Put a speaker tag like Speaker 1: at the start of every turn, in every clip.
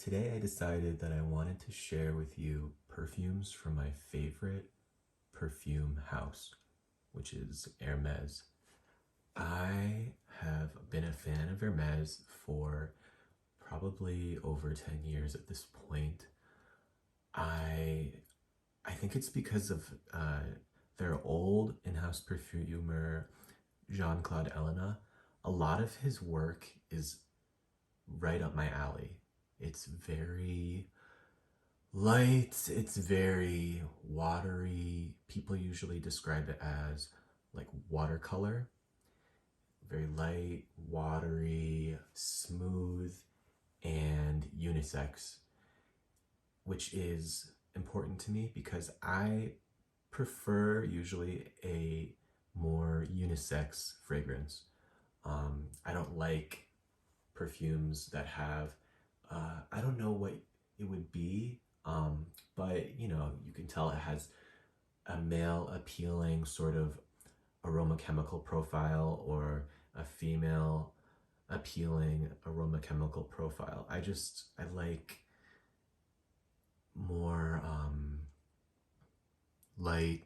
Speaker 1: Today I decided that I wanted to share with you perfumes from my favorite perfume house, which is Hermes. I have been a fan of Hermes for probably over 10 years at this point. I I think it's because of their old in-house perfumer, Jean-Claude Ellena. A lot of his work is right up my alley. It's very light, it's very watery. People usually describe it as like watercolor. Very light, watery, smooth, and unisex, which is important to me because I prefer usually a more unisex fragrance. I don't like perfumes that have, I don't know what it would be, but you know, you can tell it has a male appealing sort of aroma chemical profile or a female appealing aroma chemical profile. I like more light,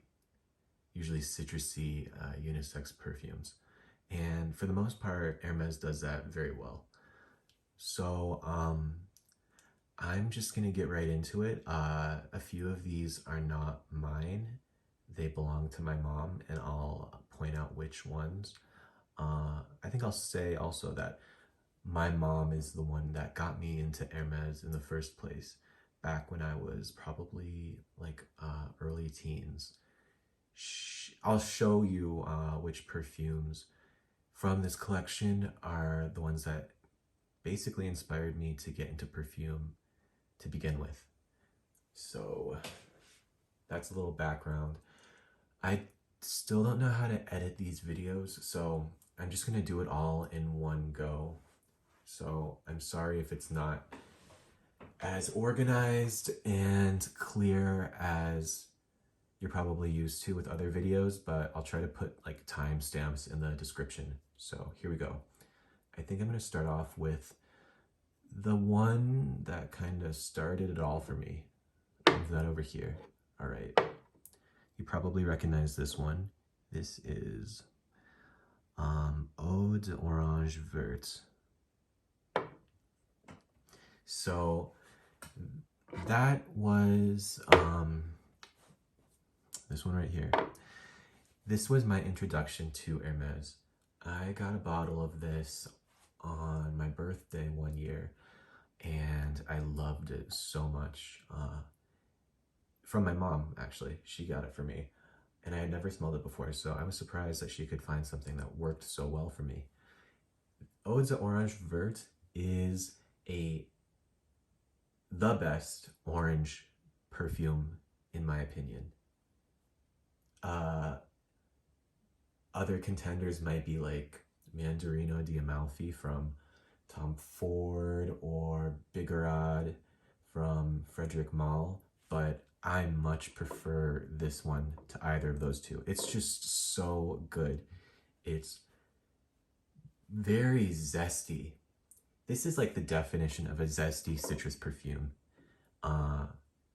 Speaker 1: usually citrusy, unisex perfumes. And for the most part, Hermes does that very well. So I'm just gonna get right into it. A few of these are not mine. They belong to my mom, and I'll point out which ones. I think I'll say also that my mom is the one that got me into Hermes in the first place, back when I was probably like early teens. I'll show you which perfumes from this collection are the ones that basically inspired me to get into perfume to begin with. So that's a little background. I still don't know how to edit these videos, so I'm just gonna do it all in one go. So I'm sorry if it's not as organized and clear as you're probably used to with other videos, but I'll try to put like timestamps in the description. So here we go. I think I'm gonna start off with the one that kind of started it all for me. Move that over here. All right. You probably recognize this one. This is Eau d'Orange Verte. So that was this one right here. This was my introduction to Hermes. I got a bottle of this on my birthday one year, and I loved it so much. From my mom, actually. She got it for me, and I had never smelled it before, so I was surprised that she could find something that worked so well for me. Eau d'Orange Verte is the best orange perfume, in my opinion. Other contenders might be like Mandarino di Amalfi from Tom Ford or Bigarade from Frederic Malle, but I much prefer this one to either of those two. It's just so good. It's very zesty. This is like the definition of a zesty citrus perfume.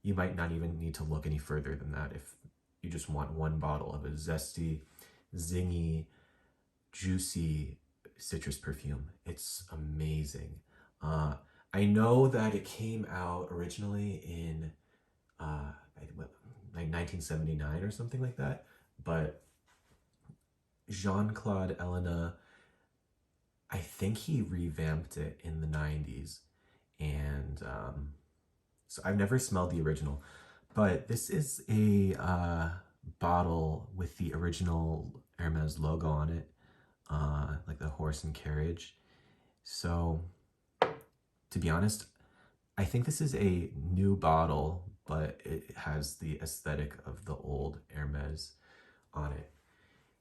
Speaker 1: You might not even need to look any further than that if you just want one bottle of a zesty, zingy, juicy citrus perfume. It's amazing. I know that it came out originally in like 1979 or something like that, but Jean-Claude Ellena, I think he revamped it in the 90s, and so I've never smelled the original, but this is a bottle with the original Hermes logo on it, like the horse and carriage. So to be honest, I think this is a new bottle, but it has the aesthetic of the old Hermes on it.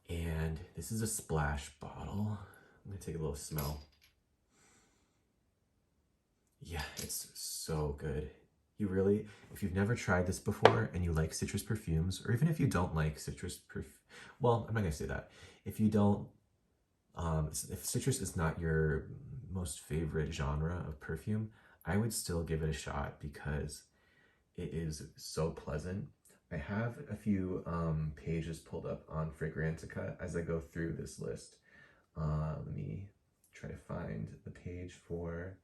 Speaker 1: And this is a splash bottle. I'm gonna take a little smell. Yeah, it's so good. You really, if you've never tried this before and you like citrus perfumes, or even if you don't like citrus well, I'm not gonna say that. If you don't, if citrus is not your most favorite genre of perfume, I would still give it a shot because it is so pleasant. I have a few pages pulled up on Fragrantica as I go through this list. Let me try to find the page for,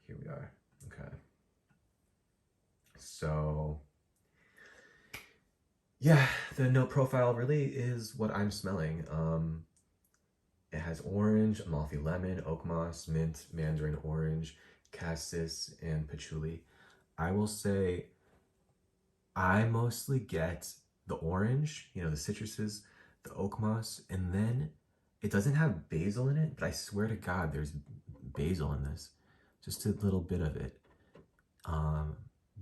Speaker 1: here we are, okay. So, yeah, the note profile really is what I'm smelling. It has orange, Amalfi lemon, oak moss, mint, mandarin orange, cassis, and patchouli. I will say I mostly get the orange, you know, the citruses, the oak moss, and then it doesn't have basil in it, but I swear to God, there's basil in this. Just a little bit of it.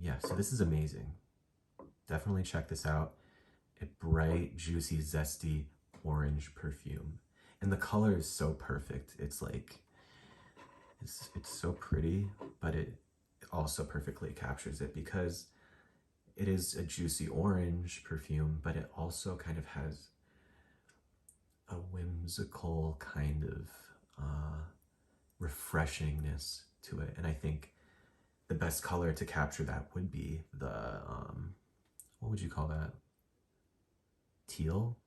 Speaker 1: Yeah, so this is amazing. Definitely check this out. A bright, juicy, zesty orange perfume. And the color is so perfect. It's like, it's so pretty, but it also perfectly captures it because it is a juicy orange perfume, but it also kind of has a whimsical kind of refreshingness to it. And I think the best color to capture that would be the, what would you call that? Teal?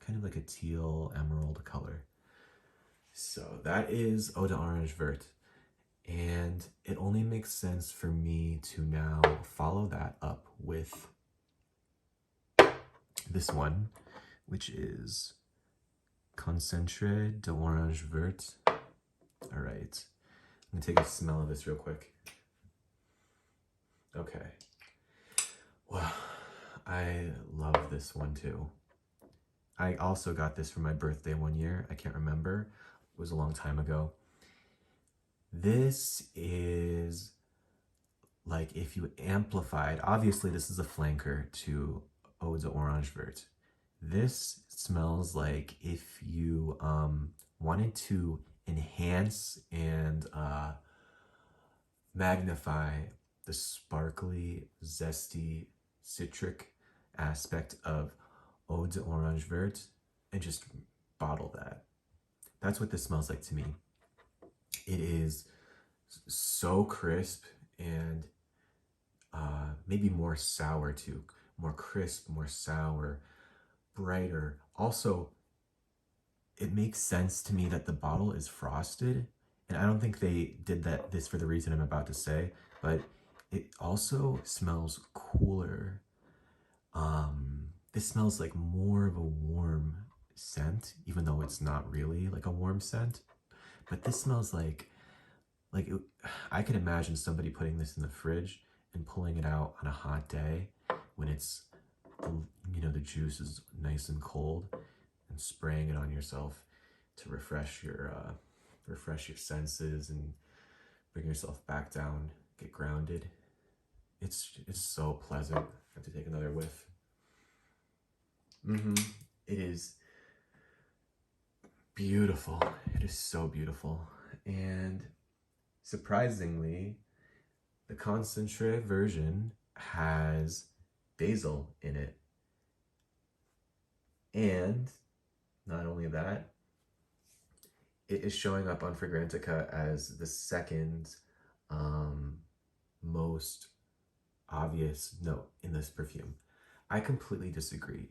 Speaker 1: Kind of like a teal emerald color. So that is Eau d'Orange Verte. And it only makes sense for me to now follow that up with this one, which is Concentre d'Orange Verte. All right, I'm gonna take a smell of this real quick. Okay. Well, I love this one too. I also got this for my birthday one year. I can't remember. It was a long time ago. This is like if you amplified, obviously this is a flanker to Eau d'Orange Verte. This smells like if you wanted to enhance and magnify the sparkly, zesty, citric aspect of Eau d'Orange Verte and just bottle that. That's what this smells like to me. It is so crisp and maybe more sour too. More crisp, more sour, brighter. Also, it makes sense to me that the bottle is frosted. And I don't think they did this for the reason I'm about to say, but it also smells cooler. This smells like more of a warm scent, even though it's not really like a warm scent. But this smells like I could imagine somebody putting this in the fridge and pulling it out on a hot day when it's, you know, the juice is nice and cold, and spraying it on yourself to refresh your senses and bring yourself back down, get grounded. It's so pleasant. I have to take another whiff. It is beautiful. It is so beautiful. And surprisingly, the Concentre version has basil in it. And not only that, it is showing up on Fragrantica as the second most obvious note in this perfume. I completely disagree.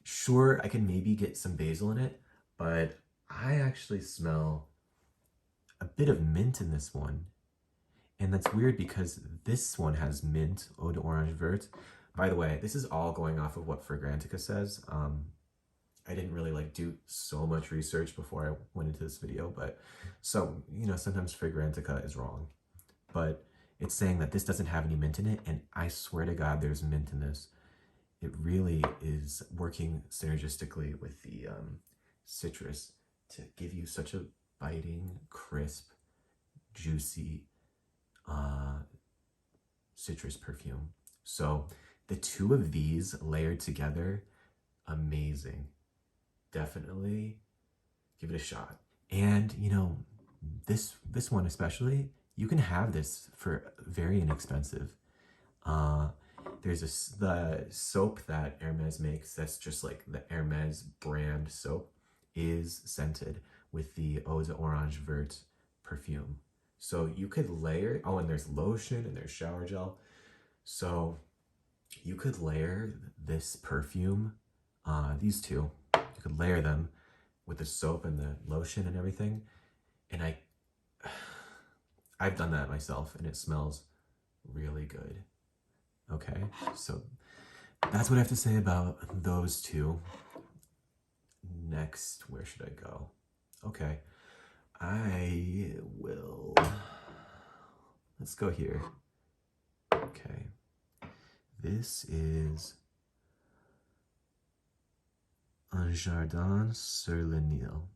Speaker 1: Sure, I can maybe get some basil in it, but I actually smell a bit of mint in this one. And that's weird because this one has mint, Eau d'Orange Verte. By the way, this is all going off of what Fragrantica says. I didn't really do so much research before I went into this video, but so, you know, sometimes Fragrantica is wrong, but it's saying that this doesn't have any mint in it. And I swear to God, there's mint in this. It really is working synergistically with the citrus to give you such a biting, crisp, juicy citrus perfume. So the two of these layered together, amazing. Definitely give it a shot. And you know, this one especially, you can have this for very inexpensive. There's the soap that Hermes makes that's just like the Hermes brand soap is scented with the Eau d'Orange Verte perfume. So you could layer, oh, and there's lotion and there's shower gel. So you could layer this perfume, these two, you could layer them with the soap and the lotion and everything. And I've done that myself and it smells really good. Okay, so that's what I have to say about those two. Next, where should I go? Okay, let's go here. Okay, this is un Jardin Sur Le Nil.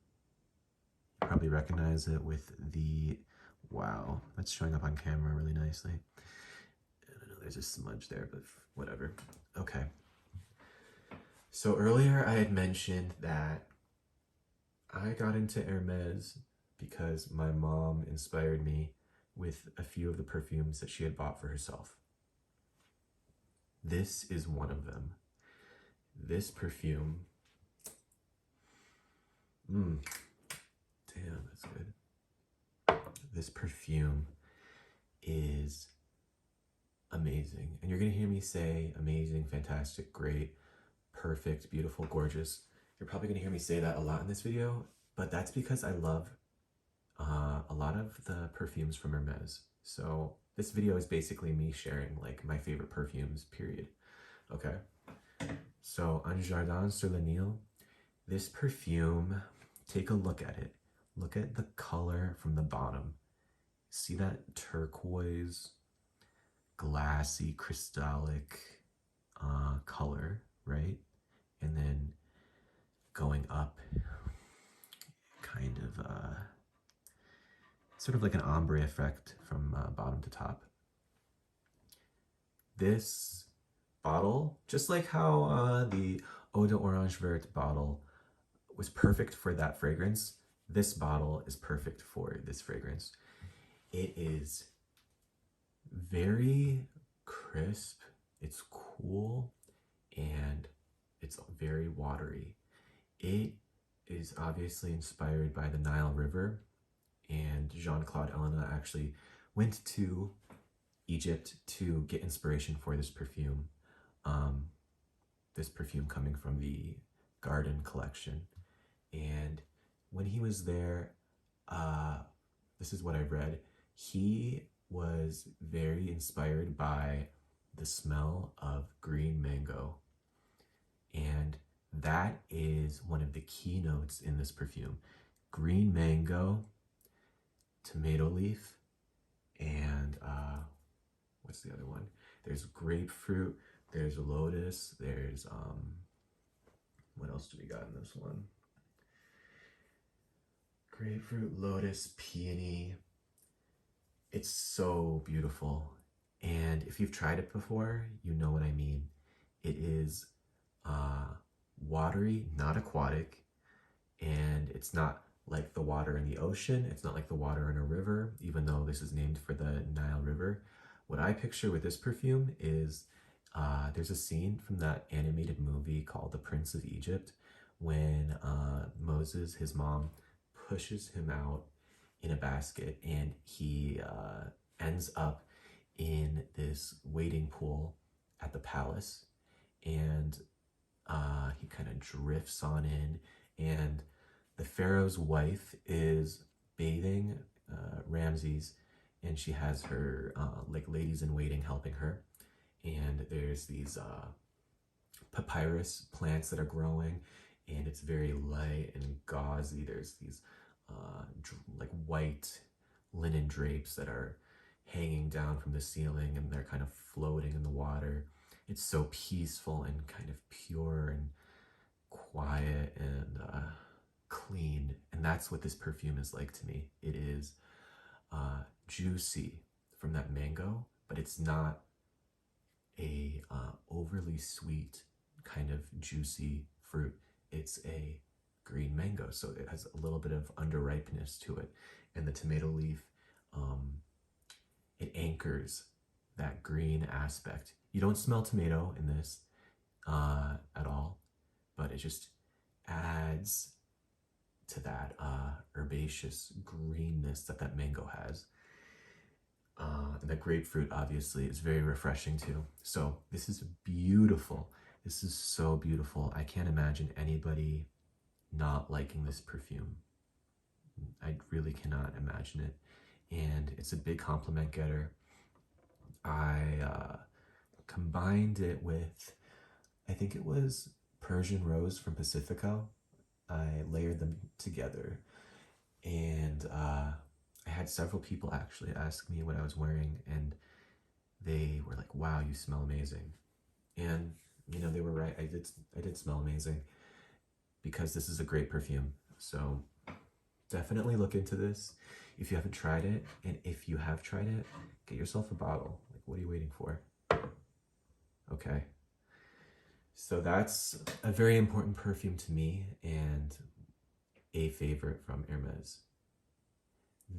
Speaker 1: You probably recognize it with the, wow, that's showing up on camera really nicely. I don't know, there's a smudge there, but whatever. Okay. So earlier I had mentioned that I got into Hermes because my mom inspired me with a few of the perfumes that she had bought for herself. This is one of them. This perfume, damn, that's good. This perfume is amazing. And you're gonna hear me say amazing, fantastic, great, perfect, beautiful, gorgeous. You're probably gonna hear me say that a lot in this video, but that's because I love a lot of the perfumes from Hermes. So this video is basically me sharing like my favorite perfumes, period. Okay. So Un Jardin Sur Le Nil, this perfume, take a look at it. Look at the color from the bottom. See that turquoise, glassy, crystallic color, right? And then going up, kind of sort of like an ombre effect from bottom to top. This bottle, just like how the Eau d'Orange Verte bottle was perfect for that fragrance, this bottle is perfect for this fragrance. It is very crisp, it's cool, and it's very watery. It is obviously inspired by the Nile River, and Jean-Claude Ellena actually went to Egypt to get inspiration for this perfume. This perfume coming from the Garden collection. And when he was there, this is what I read, he was very inspired by the smell of green mango. And that is one of the keynotes in this perfume. Green mango, tomato leaf, and what's the other one? There's grapefruit, there's lotus, there's what else do we got in this one? Grapefruit, lotus, peony. It's so beautiful. And if you've tried it before, you know what I mean. It is watery, not aquatic, and it's not like the water in the ocean. It's not like the water in a river, even though this is named for the Nile River. What I picture with this perfume is there's a scene from that animated movie called The Prince of Egypt when Moses, his mom, pushes him out in a basket and he ends up in this wading pool at the palace, and he kind of drifts on in, and the pharaoh's wife is bathing Ramses, and she has her like ladies in waiting helping her, and there's these papyrus plants that are growing, and it's very light and gauzy. There's these like white linen drapes that are hanging down from the ceiling, and they're kind of floating in the water. It's so peaceful and kind of pure and quiet and clean, and that's what this perfume is like to me. It is juicy from that mango, but it's not a overly sweet kind of juicy fruit. It's a green mango, so it has a little bit of underripeness to it, and the tomato leaf, it anchors that green aspect. You don't smell tomato in this at all, but it just adds to that herbaceous greenness that that mango has. And the grapefruit obviously is very refreshing too. So this is beautiful. This is so beautiful. I can't imagine anybody not liking this perfume. I really cannot imagine it. And it's a big compliment getter. I combined it with, I think it was Persian Rose from Pacifico. I layered them together, and I had several people actually ask me what I was wearing, and they were like, "Wow, you smell amazing." And you know, they were right. I did smell amazing because this is a great perfume. So definitely look into this if you haven't tried it, and if you have tried it, get yourself a bottle. Like, what are you waiting for? Okay. So that's a very important perfume to me and a favorite from Hermes.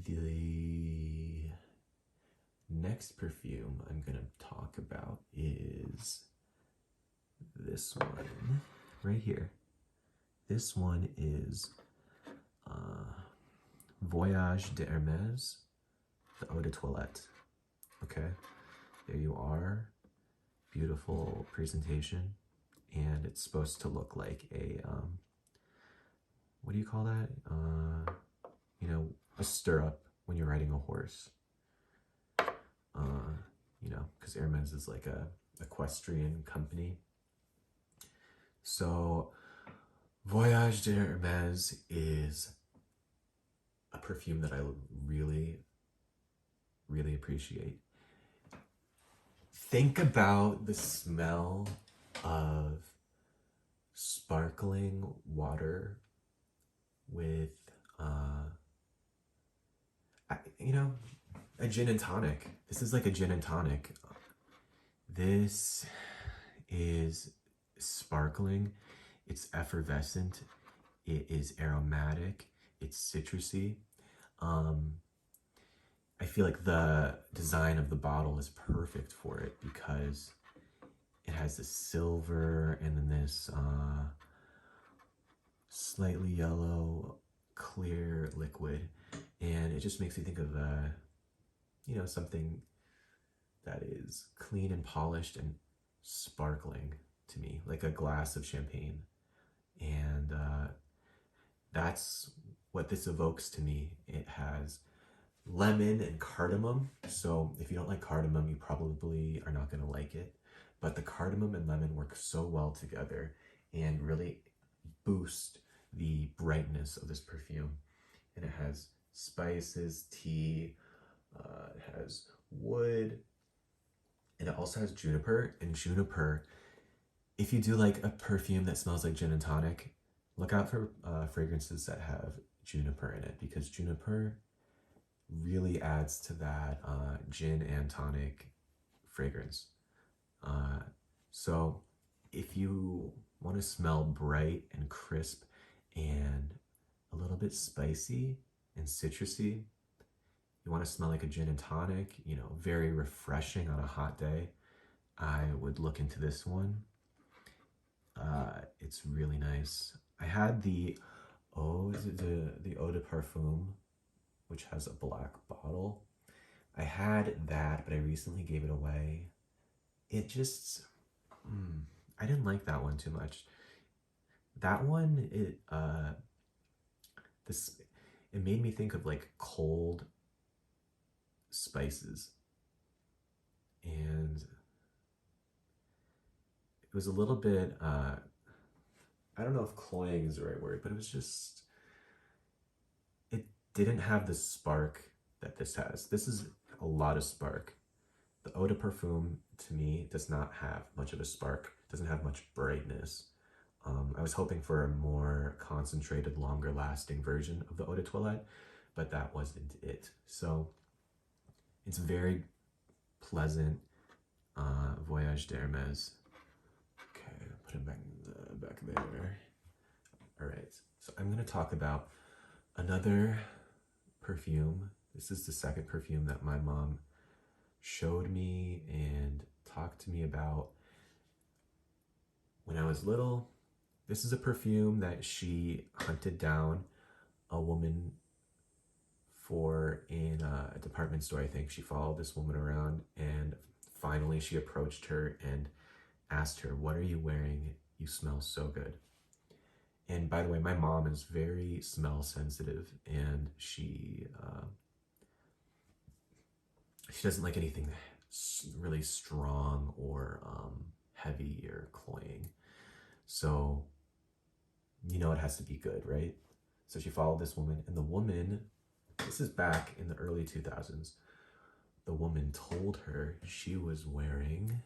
Speaker 1: The next perfume I'm going to talk about is this one right here. This one is Voyage de Hermes, the Eau de Toilette. Okay, there you are. Beautiful presentation. And it's supposed to look like a, what do you call that? You know, a stirrup when you're riding a horse. You know, because Hermes is like a equestrian company. So Voyage de Hermes is a perfume that I really, really appreciate. Think about the smell of sparkling water with, you know, a gin and tonic. This is like a gin and tonic. This is sparkling. It's effervescent. It is aromatic. It's citrusy. I feel like the design of the bottle is perfect for it because it has this silver and then this slightly yellow, clear liquid. And it just makes me think of, you know, something that is clean and polished and sparkling to me, like a glass of champagne. And that's what this evokes to me. It has lemon and cardamom. So if you don't like cardamom, you probably are not going to like it. But the cardamom and lemon work so well together and really boost the brightness of this perfume. And it has spices, tea, it has wood, and it also has juniper. And juniper, if you do like a perfume that smells like gin and tonic, look out for fragrances that have juniper in it, because juniper really adds to that gin and tonic fragrance. So if you want to smell bright and crisp and a little bit spicy and citrusy, you want to smell like a gin and tonic, you know, very refreshing on a hot day, I would look into this one. It's really nice. I had the the Eau de Parfum, which has a black bottle. I had that, but I recently gave it away. It just, I didn't like that one too much. That one, it made me think of like cold spices, and it was a little bit, I don't know if cloying is the right word, but it was just, it didn't have the spark that this has. This is a lot of spark. The Eau de Parfum, to me, does not have much of a spark, doesn't have much brightness. I was hoping for a more concentrated, longer lasting version of the Eau de Toilette, but that wasn't it. So it's very pleasant. Voyage d'Hermes. Okay, put him back there. All right, so I'm gonna talk about another perfume. This is the second perfume that my mom showed me and talked to me about when I was little. This is a perfume that she hunted down a woman for in, it department store, I think. She followed this woman around, and finally she approached her and asked her, "What are you wearing? You smell so good." And by the way, my mom is very smell sensitive, and she doesn't like anything really strong or heavy or cloying. So, you know, it has to be good, right? So she followed this woman, and the woman, this is back in the early 2000s, the woman told her she was wearing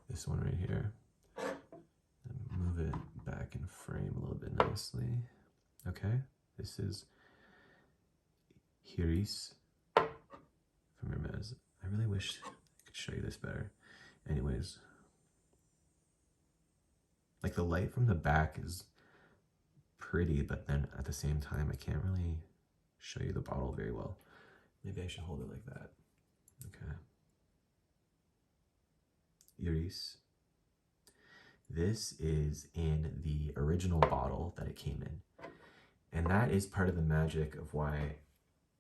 Speaker 1: this one right here. Move it back in frame a little bit nicely. Okay, this is Hiris from Hermes. I really wish I could show you this better. Anyways, like the light from the back is pretty, but then at the same time, I can't really show you the bottle very well. Maybe I should hold it like that. Okay. Hiris. This is in the original bottle that it came in. And that is part of the magic of why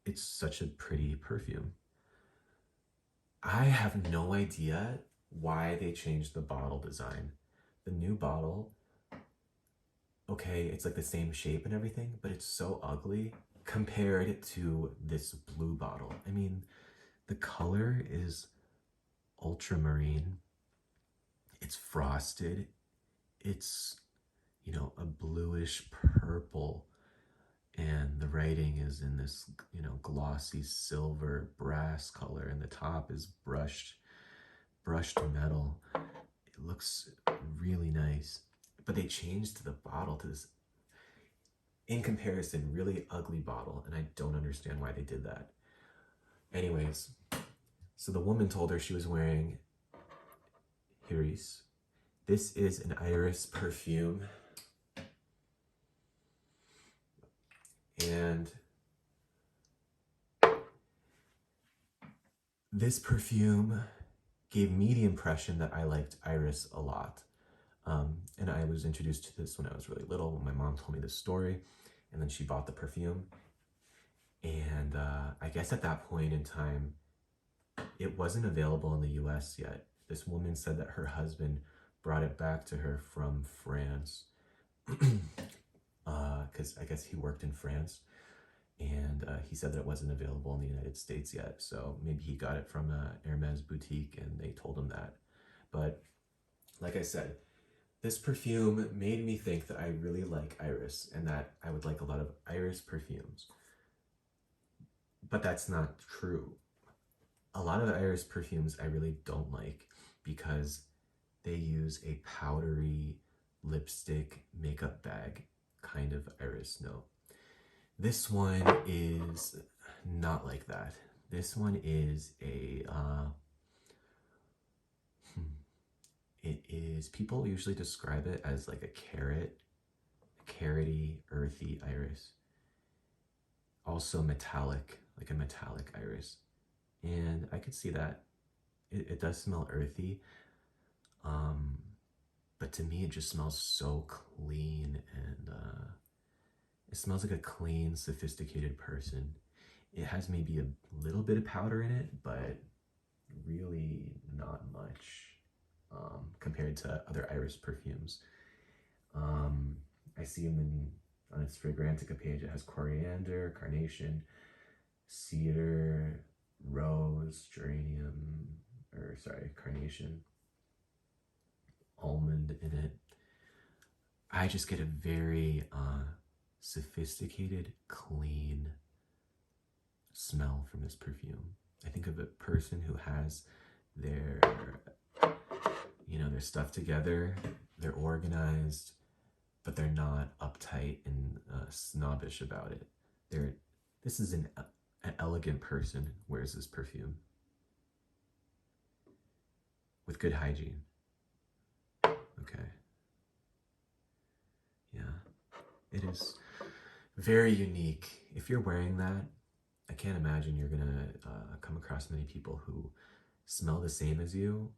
Speaker 1: it's such a pretty perfume. I have no idea why they changed the bottle design. The new bottle, okay, it's like the same shape and everything, but it's so ugly compared to this blue bottle. I mean, the color is ultramarine. It's frosted. It's, you know, a bluish purple, and the writing is in this, you know, glossy silver brass color, and the top is brushed metal. It looks really nice, but they changed the bottle to this, in comparison, really ugly bottle, and I don't understand why they did that. Anyways, so the woman told her she was wearing Hiris. This is an iris perfume, and this perfume gave me the impression that I liked iris a lot. And I was introduced to this when I was really little, when my mom told me this story, and then she bought the perfume. And I guess at that point in time, it wasn't available in the US yet. This woman said that her husband brought it back to her from France, because I guess he worked in France, and he said that it wasn't available in the United States yet. So maybe he got it from a Hermes boutique and they told him that. But like I said, this perfume made me think that I really like iris and that I would like a lot of iris perfumes. But that's not true. A lot of iris perfumes I really don't like because they use a powdery lipstick makeup bag kind of iris note. This one is not like that. This one is people usually describe it as like a carroty, earthy iris. Also metallic, like a metallic iris. And I could see that. It does smell earthy. But to me, it just smells so clean, and it smells like a clean, sophisticated person. It has maybe a little bit of powder in it, but really not much compared to other iris perfumes. I see on its Fragrantica page, it has coriander, carnation, cedar, rose, carnation, almond in it. I just get a very sophisticated, clean smell from this perfume. I think of a person who has their stuff together, they're organized, but they're not uptight and snobbish about it. This is an elegant person wears this perfume with good hygiene. Okay. Yeah, it is very unique. If you're wearing that, I can't imagine you're gonna come across many people who smell the same as you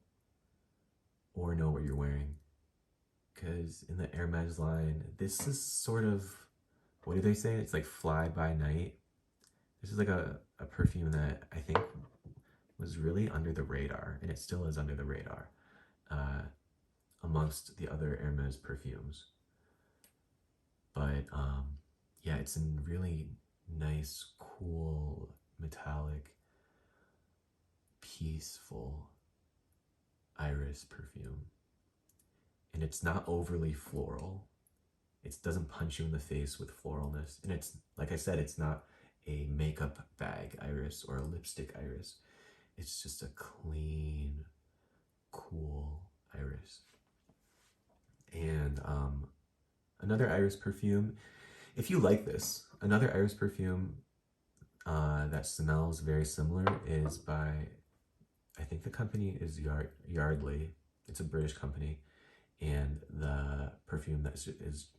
Speaker 1: or know what you're wearing. Because in the Hermes line, this is sort of, what do they say? It's like fly by night. This is like a perfume that I think was really under the radar, and it still is under the radar amongst the other Hermes perfumes. But yeah, it's a really nice, cool, metallic, peaceful iris perfume. And it's not overly floral. It doesn't punch you in the face with floralness. And it's, like I said, it's not a makeup bag iris or a lipstick iris. It's just a clean, cool iris. And another iris perfume, if you like this, another iris perfume that smells very similar is by, I think the company is Yardley. It's a British company. And the perfume that is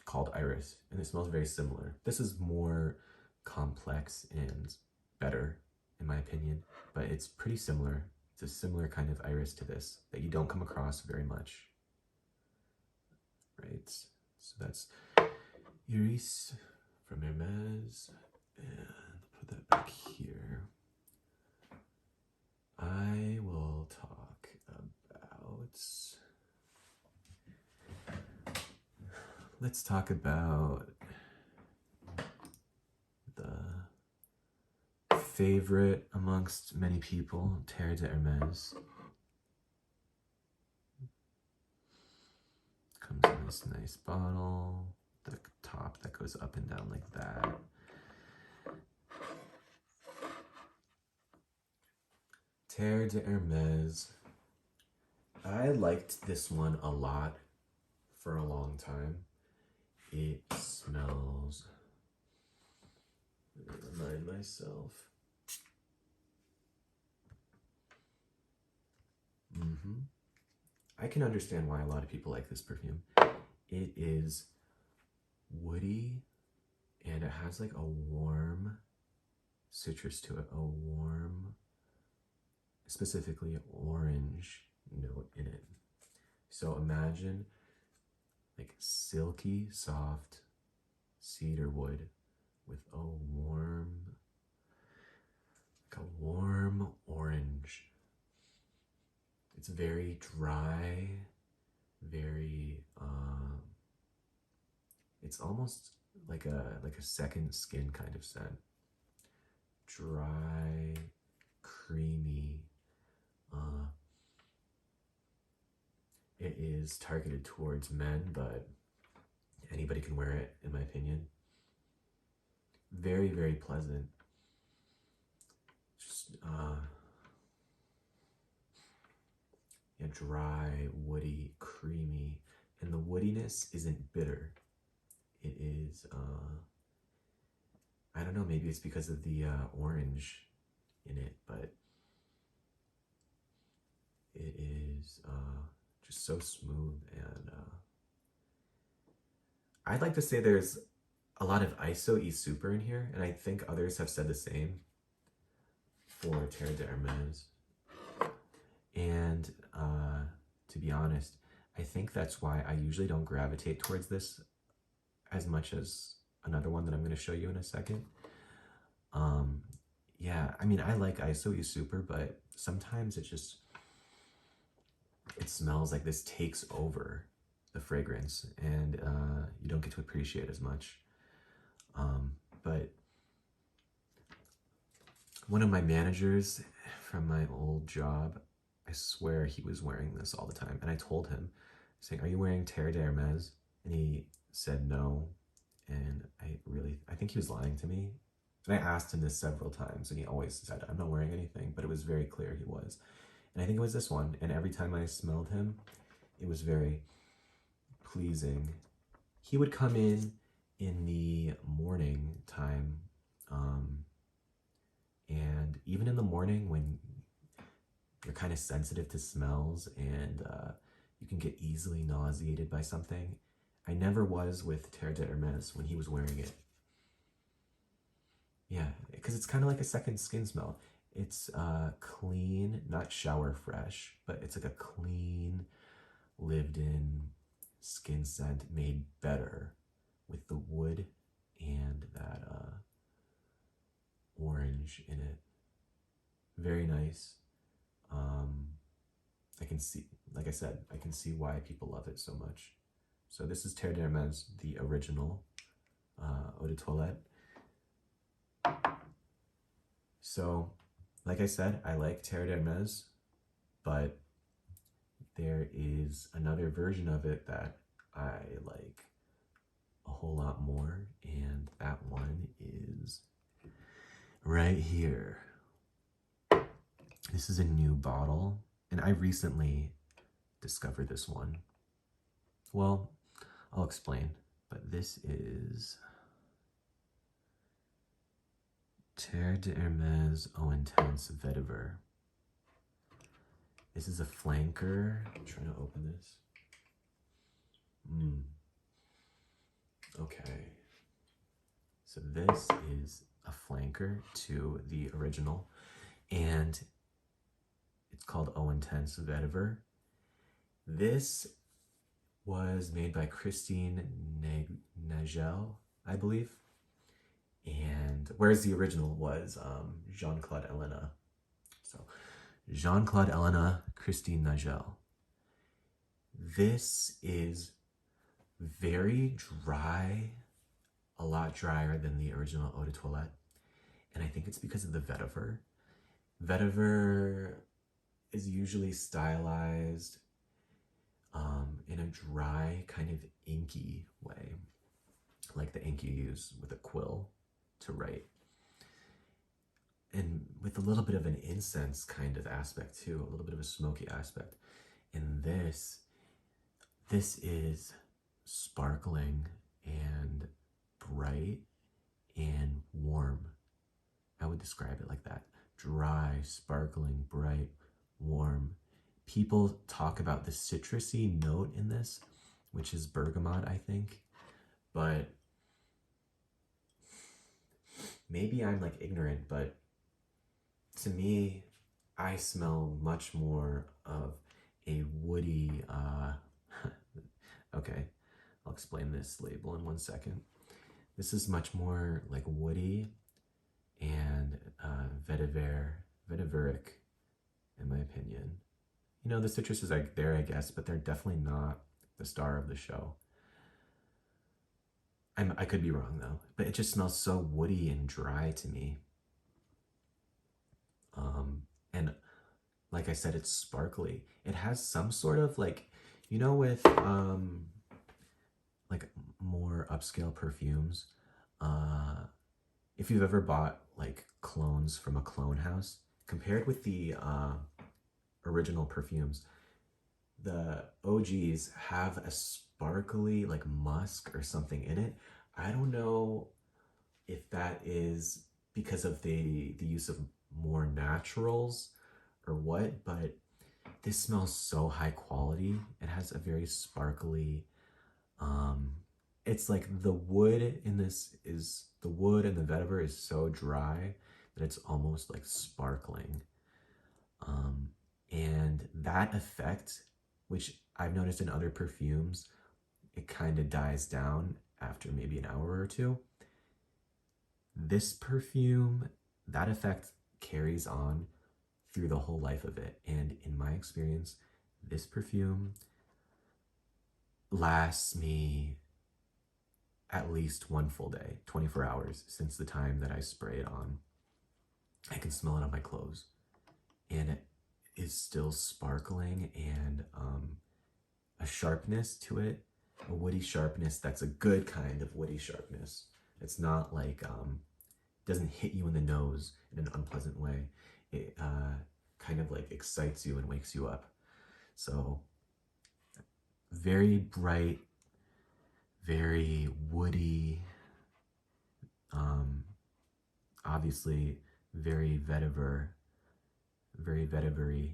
Speaker 1: called Iris, and it smells very similar. This is more complex and better, in my opinion, but it's pretty similar. It's a similar kind of iris to this that you don't come across very much. Right, so that's Hiris from Hermes, and put that back here. I will talk about, let's talk about the favorite amongst many people, Terre de Hermes. Comes in this nice bottle, the top that goes up and down like that. Terre de Hermes. I liked this one a lot for a long time. It smells, let me remind myself. I can understand why a lot of people like this perfume. It is woody, and it has like a warm citrus to it, a warm, specifically orange note in it. So imagine like silky, soft cedar wood with a warm, like a warm orange. It's very dry, very, it's almost like a second skin kind of scent. Dry, creamy. It is targeted towards men, but anybody can wear it, in my opinion. Very, very pleasant. Just, yeah, dry, woody, creamy, and the woodiness isn't bitter. It is, I don't know, maybe it's because of the orange in it, but it is just so smooth. And I'd like to say there's a lot of ISO E Super in here, and I think others have said the same for Terre de Hermes. And to be honest, I think that's why I usually don't gravitate towards this as much as another one that I'm going to show you in a second. Yeah, I mean, I like ISO E Super, but sometimes it smells like this takes over the fragrance, and you don't get to appreciate as much. But one of my managers from my old job, I swear he was wearing this all the time. And I told him, saying, "Are you wearing Terre de Hermes?" And he said no. And I think he was lying to me. And I asked him this several times, and he always said, "I'm not wearing anything," but it was very clear he was. And I think it was this one. And every time I smelled him, it was very pleasing. He would come in the morning time. And even in the morning when you're kind of sensitive to smells and you can get easily nauseated by something, I never was with Terre de Hermes when he was wearing it. Yeah, because it's kind of like a second skin smell. It's clean, not shower fresh, but it's like a clean, lived-in skin scent made better with the wood and that orange in it. Very nice. I can see, like I said, I can see why people love it so much. So this is Terre d'Hermes, the original Eau de Toilette. So, like I said, I like Terre d'Hermes, but there is another version of it that I like a whole lot more, and that one is right here. This is a new bottle, and I recently discovered this one. Well, I'll explain, but this is Terre d'Hermes Eau Intense Vetiver. This is a flanker. I'm trying to open this. Okay. So this is a flanker to the original, and it's called Eau Intense Vetiver. This was made by Christine Nagel, I believe. And whereas the original was Jean-Claude Elena. So Jean-Claude Elena, Christine Nagel. This is very dry, a lot drier than the original Eau de Toilette. And I think it's because of the vetiver. Vetiver is usually stylized in a dry, kind of inky way, like the ink you use with a quill to write. And with a little bit of an incense kind of aspect too, a little bit of a smoky aspect. And this is sparkling and bright and warm. I would describe it like that. Dry, sparkling, bright, warm. People talk about the citrusy note in this, which is bergamot, I think. But maybe I'm like ignorant, but to me, I smell much more of a woody, okay, I'll explain this label in 1 second. This is much more like woody and vetiveric, in my opinion. You know, the citruses are there, I guess, but they're definitely not the star of the show. I could be wrong though, but it just smells so woody and dry to me. And like I said, it's sparkly. It has some sort of like, you know, with like more upscale perfumes, if you've ever bought like clones from a clone house, compared with the original perfumes, the OGs have a sparkly like musk or something in it. I don't know if that is because of the use of more naturals or what, but this smells so high quality. It has a very sparkly, it's like the wood in this is, the wood and the vetiver is so dry that it's almost like sparkling. And that effect, which I've noticed in other perfumes, it kind of dies down after maybe an hour or two. This perfume, that effect carries on through the whole life of it. And in my experience, this perfume lasts me at least one full day, 24 hours since the time that I spray it on. I can smell it on my clothes. And it is still sparkling and a sharpness to it, a woody sharpness that's a good kind of woody sharpness. It's not like, doesn't hit you in the nose in an unpleasant way. It kind of like excites you and wakes you up. So very bright, very woody, obviously very vetiver, very vetivery,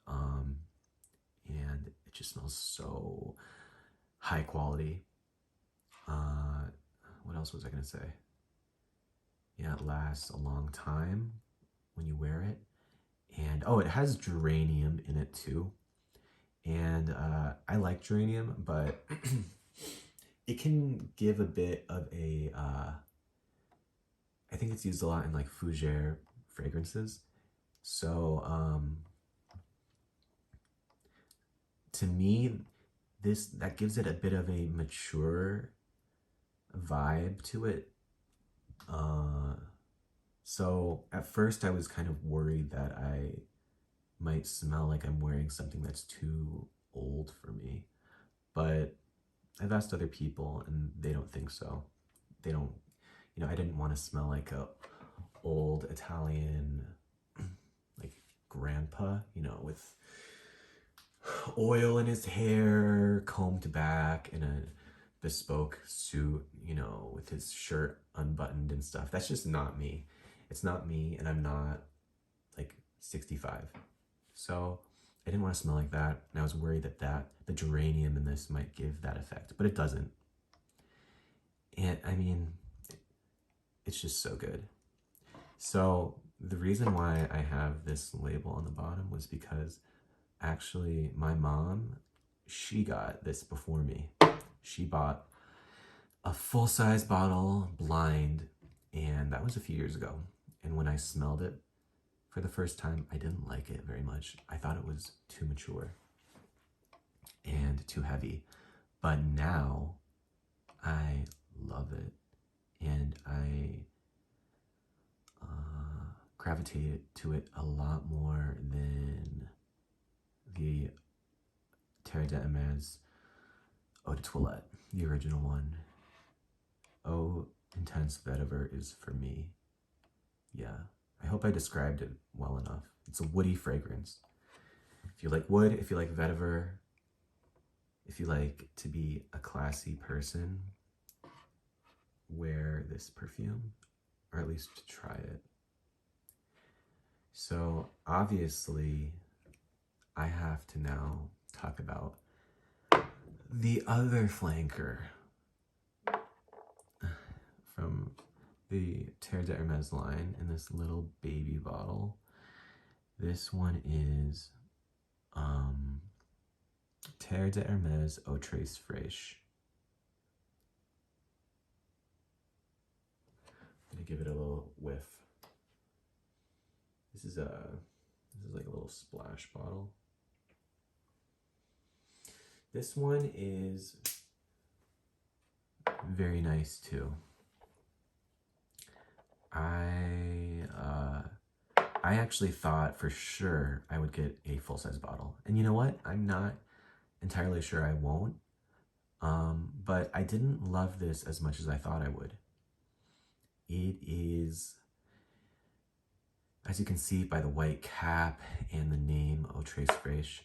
Speaker 1: and it just smells so high quality. What else was I gonna say? Yeah, it lasts a long time when you wear it. And oh, it has geranium in it too. And I like geranium, but it can give a bit of a, I think it's used a lot in like fougere fragrances. So to me, that gives it a bit of a mature vibe to it. So at first I was kind of worried that I might smell like I'm wearing something that's too old for me, but I've asked other people and they don't think so. They don't, I didn't want to smell like a old Italian, like grandpa, with oil in his hair, combed back, in a bespoke suit, with his shirt unbuttoned and stuff. That's just not me. It's not me, and I'm not like 65. So I didn't want to smell like that, and I was worried that the geranium in this might give that effect, but it doesn't. And I mean, it's just so good. So the reason why I have this label on the bottom was because actually my mom, she got this before me. She bought a full-size bottle blind, and that was a few years ago. And when I smelled it for the first time, I didn't like it very much. I thought it was too mature and too heavy. But now I love it, and I gravitated to it a lot more than the Terre d'Hermes Eau de Toilette, the original one. Eau Intense Vetiver is for me. Yeah, I hope I described it well enough. It's a woody fragrance. If you like wood, if you like vetiver, if you like to be a classy person, wear this perfume, or at least try it. So obviously, I have to now talk about the other flanker from the Terre d'Hermes line in this little baby bottle. This one is Terre d'Hermes Eau Tres Fraiche. I'm gonna give it a little whiff. This is like a little splash bottle. This one is very nice too. I actually thought for sure I would get a full-size bottle. And you know what? I'm not entirely sure I won't. But I didn't love this as much as I thought I would. It is, as you can see by the white cap and the name Eau Tres Fraiche,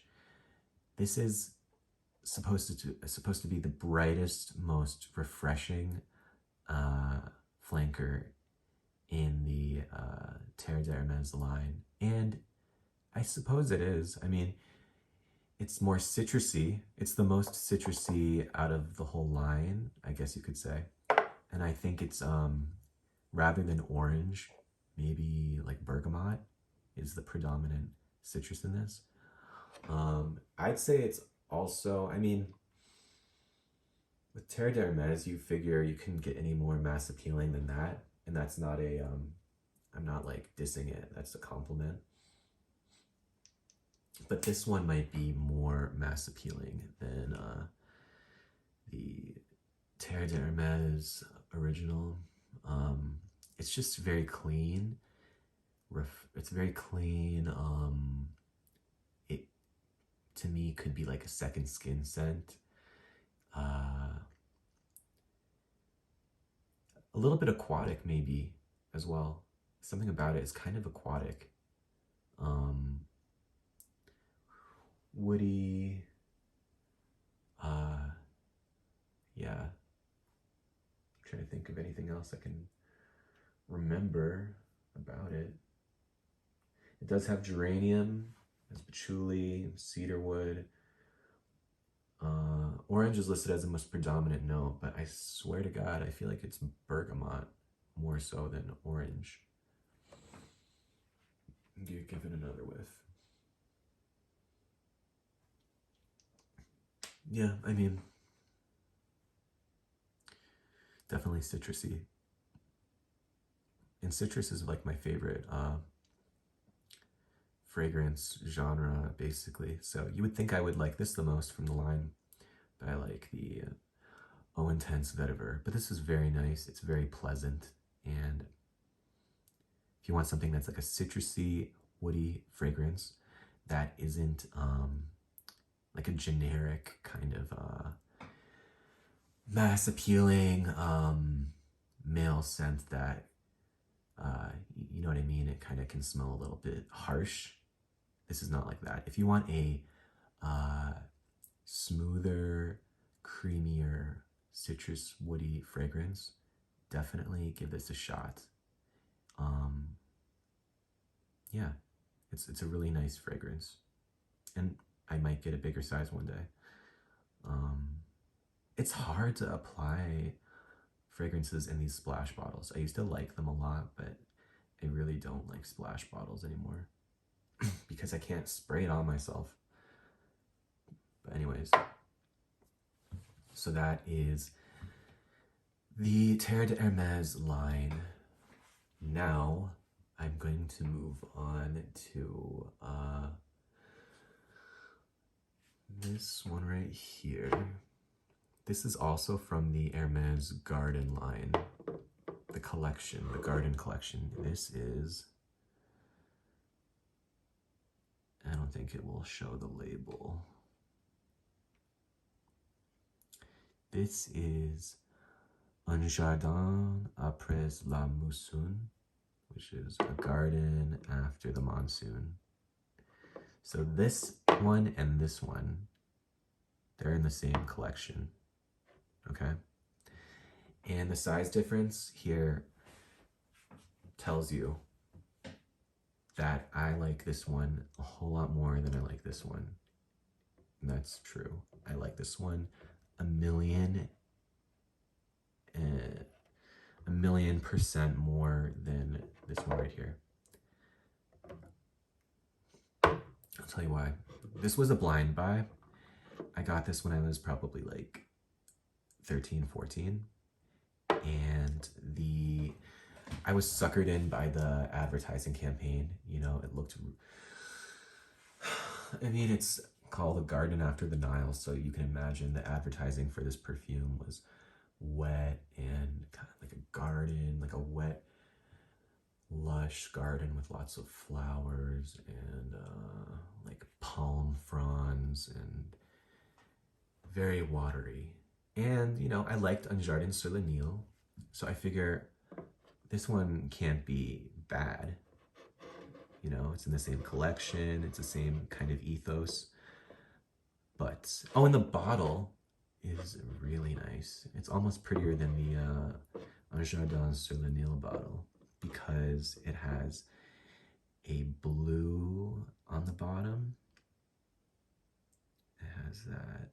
Speaker 1: this is supposed to be the brightest, most refreshing flanker in the Terre d'Hermes line. And I suppose it is. I mean, it's more citrusy. It's the most citrusy out of the whole line, I guess you could say. And I think it's, rather than orange, maybe like bergamot is the predominant citrus in this. I'd say it's also, I mean, with Terre d'Hermes, you figure you couldn't get any more mass appealing than that. And that's not a, I'm not like dissing it, that's a compliment. But this one might be more mass appealing than the Terre d'Hermes original. It's just very clean. It's very clean. It, to me, could be like a second skin scent. A little bit aquatic maybe as well. Something about it is kind of aquatic. Woody. Yeah. I'm trying to think of anything else I can remember about it. It does have geranium, it has patchouli, cedarwood. Orange is listed as the most predominant note, but I swear to God, I feel like it's bergamot more so than orange. Give it another whiff. Yeah, I mean, definitely citrusy. and citrus is like my favorite fragrance genre, basically. So you would think I would like this the most from the line, but I like the Eau Intense Vetiver. But this is very nice. It's very pleasant. And if you want something that's like a citrusy, woody fragrance that isn't like a generic kind of mass appealing male scent that, you know what I mean? It kind of can smell a little bit harsh. This is not like that. If you want a smoother, creamier, citrus woody fragrance, definitely give this a shot. Yeah, it's a really nice fragrance, and I might get a bigger size one day. It's hard to apply fragrances in these splash bottles. I used to like them a lot, but I really don't like splash bottles anymore because I can't spray it on myself. But anyways, so that is the Terre de Hermes line. Now I'm going to move on to this one right here. This is also from the Hermes Garden line, the collection, the Garden collection. This is, I don't think it will show the label. This is Un Jardin Apres La Mousson, which is a garden after the monsoon. So this one and this one, they're in the same collection, okay? And the size difference here tells you that I like this one a whole lot more than I like this one. And that's true. I like this one a million % more than this one right here. I'll tell you why. This was a blind buy. I got this when I was probably like 13, 14. And I was suckered in by the advertising campaign. You know, it looked, I mean, it's called The Garden After the Nile, so you can imagine the advertising for this perfume was wet and kind of like a garden, like a wet, lush garden with lots of flowers and like palm fronds and very watery. And, you know, I liked Jardin Sur Le Nil, so I figure this one can't be bad. You know, it's in the same collection, it's the same kind of ethos. But, oh, and the bottle is really nice. It's almost prettier than the Jardin Sur Le Nil bottle because it has a blue on the bottom. It has that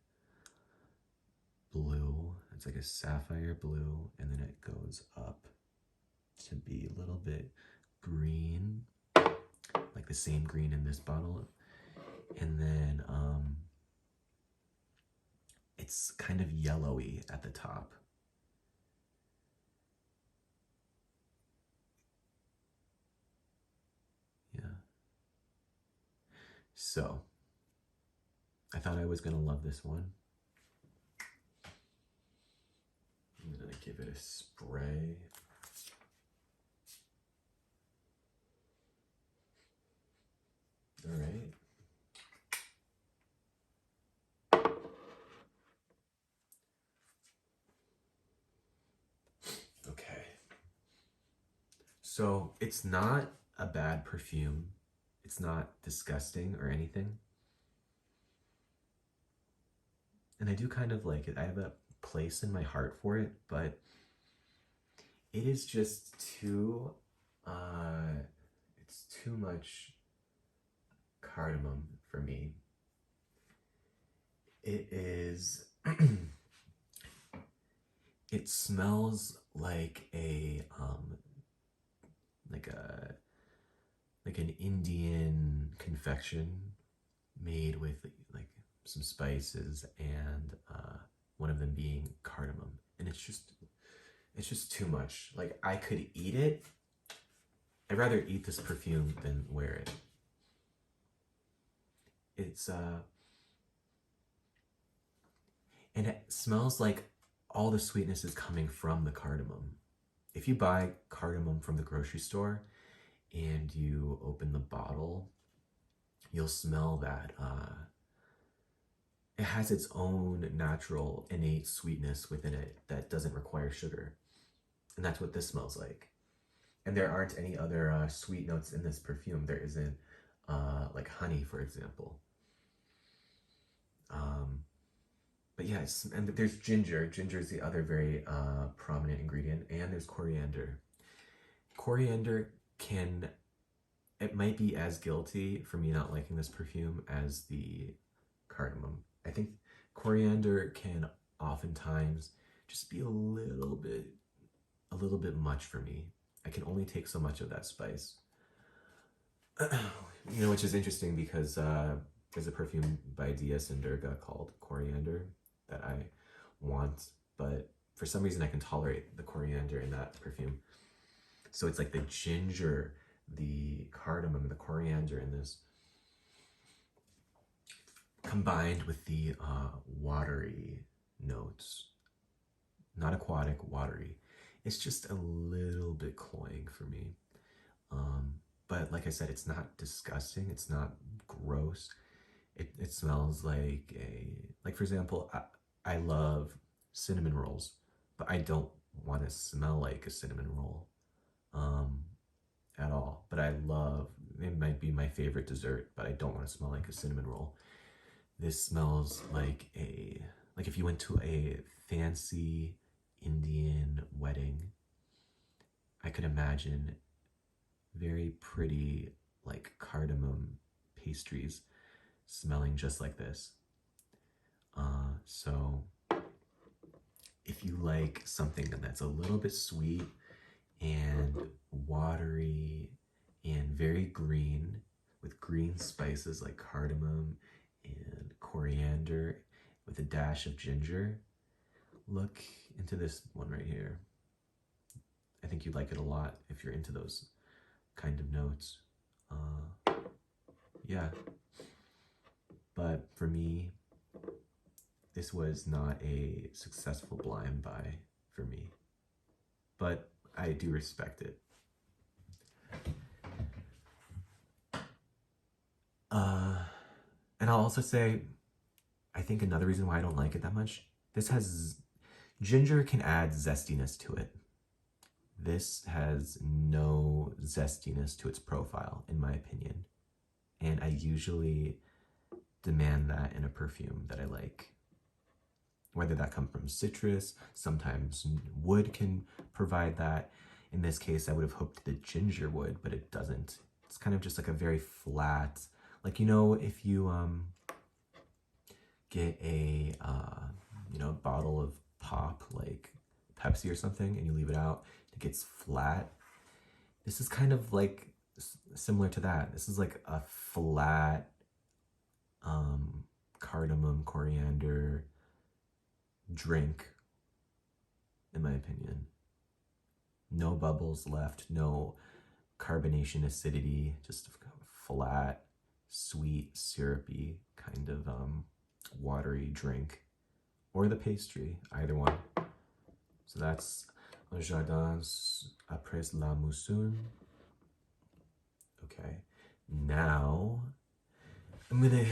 Speaker 1: blue, it's like a sapphire blue, and then it goes up to be a little bit green, like the same green in this bottle. And then it's kind of yellowy at the top. Yeah. So, I thought I was gonna love this one. I'm gonna give it a spray. All right. Okay. So it's not a bad perfume. It's not disgusting or anything. And I do kind of like it. I have a place in my heart for it, but it is just too, it's too much cardamom for me. It is, it smells like like an Indian confection made with like some spices and one of them being cardamom. And it's just too much. Like I could eat it I'd rather eat this perfume than wear it. It's and it smells like all the sweetness is coming from the cardamom. If you buy cardamom from the grocery store and you open the bottle, you'll smell that it has its own natural innate sweetness within it that doesn't require sugar. And that's what this smells like. And there aren't any other sweet notes in this perfume. There isn't like honey, for example. But yeah, and there's ginger. Ginger is the other very prominent ingredient, and there's coriander. Coriander it might be as guilty for me not liking this perfume as the cardamom. I think coriander can oftentimes just be a little bit much for me. I can only take so much of that spice. Which is interesting because there's a perfume by Diaz and Durga called Coriander that I want, but for some reason I can tolerate the coriander in that perfume. So it's like the ginger, the cardamom, the coriander in this, combined with the watery notes. Not aquatic, watery. It's just a little bit cloying for me. But like I said, it's not disgusting. It's not gross. It smells like for example, I love cinnamon rolls, but I don't want to smell like a cinnamon roll at all. But it might be my favorite dessert, but I don't want to smell like a cinnamon roll. This smells like if you went to a fancy Indian wedding. I could imagine very pretty like cardamom pastries smelling just like this. So if you like something that's a little bit sweet and watery and very green, with green spices like cardamom and coriander with a dash of ginger, look into this one right here. I think you'd like it a lot if you're into those kind of notes. Yeah. But for me, this was not a successful blind buy for me. But I do respect it. And I'll also say, I think another reason why I don't like it that much, ginger can add zestiness to it. This has no zestiness to its profile, in my opinion. And I usually demand that in a perfume that I like. Whether that comes from citrus, sometimes wood can provide that. In this case, I would have hoped the ginger would, but it doesn't. It's kind of just like a very flat, like, if you get a bottle of pop, like Pepsi or something, and you leave it out, it gets flat. This is kind of like similar to that. This is like a flat cardamom, coriander drink, in my opinion. No bubbles left, no carbonation, acidity, just flat, sweet, syrupy kind of watery drink, or the pastry, either one. So that's Jardin Apres La Mousson. Okay, now I'm gonna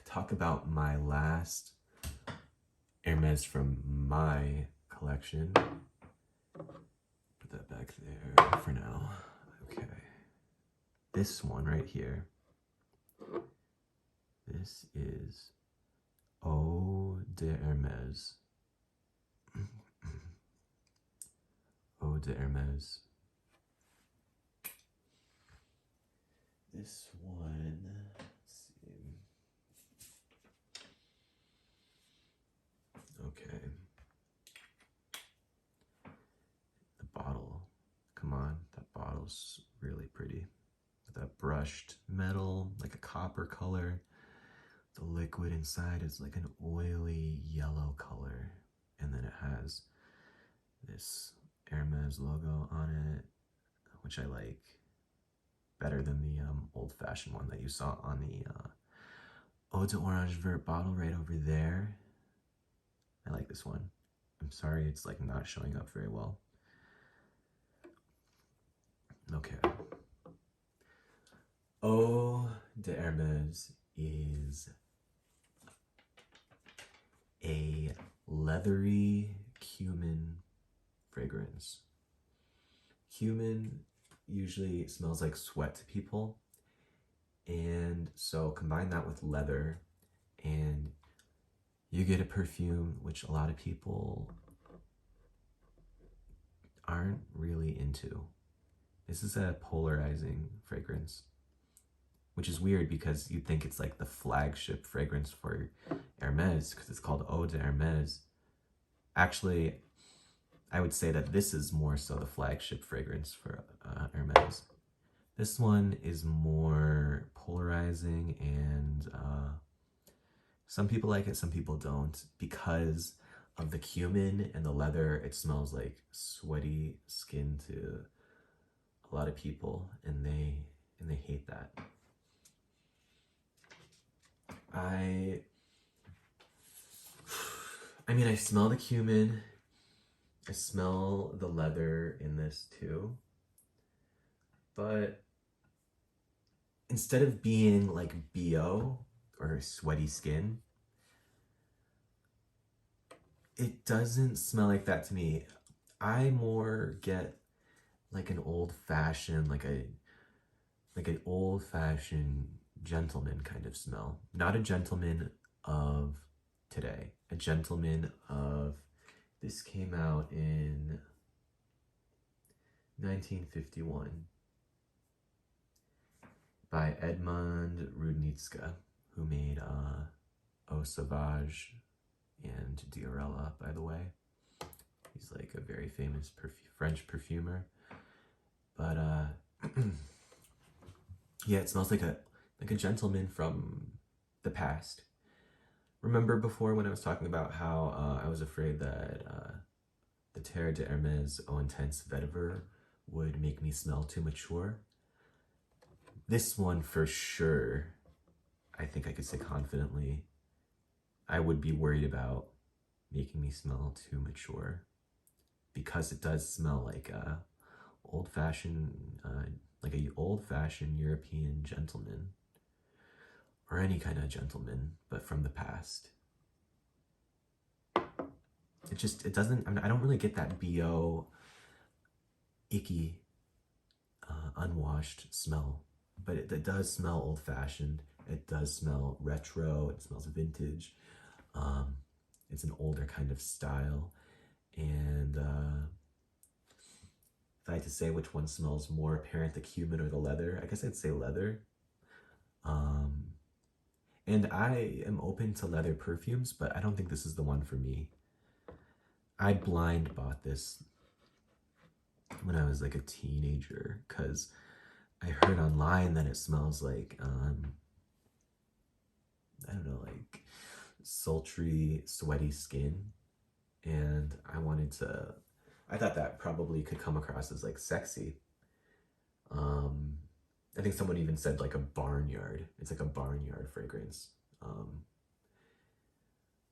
Speaker 1: talk about my last Hermes from my collection. Put that back there for now. Okay, this one right here. This is Eau de Hermes. Eau de Hermes. This one, let's see. Okay. The bottle, come on, that bottle's really pretty. With that brushed metal, like a copper color. The liquid inside is like an oily yellow color. And then it has this Hermes logo on it, which I like. better than the old-fashioned one that you saw on the Eau d'Orange Vert bottle right over there. I like this one. I'm sorry it's like not showing up very well. Okay. Eau de Hermes is a leathery cumin fragrance. Cumin usually smells like sweat to people, and so combine that with leather and you get a perfume which a lot of people aren't really into. This is a polarizing fragrance, which is weird because you'd think it's like the flagship fragrance for Hermes because it's called Eau de Hermes. Actually, I would say that this is more so the flagship fragrance for Hermes. This one is more polarizing, and some people like it, some people don't. Because of the cumin and the leather, it smells like sweaty skin to a lot of people, and they hate that. I mean, I smell the cumin. I smell the leather in this too. But instead of being like BO or sweaty skin, it doesn't smell like that to me. I more get like an old-fashioned, like an old-fashioned gentleman kind of smell. Not a gentleman of today. A gentleman of, this came out in 1951 by Edmond Rudnitska, who made Eau Sauvage and Diorella, by the way. He's like a very famous French perfumer. But yeah, it smells like a gentleman from the past. Remember before when I was talking about how I was afraid that the Terre de Hermes Eau Intense Vetiver would make me smell too mature? This one for sure, I think I could say confidently, I would be worried about making me smell too mature, because it does smell like a old-fashioned European gentleman, or any kind of gentleman, but from the past. It doesn't, I mean, I don't really get that BO, icky, unwashed smell, but it does smell old-fashioned. It does smell retro. It smells vintage. It's an older kind of style. And if I had to say which one smells more apparent, the cumin or the leather, I guess I'd say leather. And I am open to leather perfumes, but I don't think this is the one for me. I blind bought this when I was like a teenager because I heard online that it smells like, I don't know, like sultry, sweaty skin. And I thought that probably could come across as like sexy. I think someone even said like a barnyard. It's like a barnyard fragrance.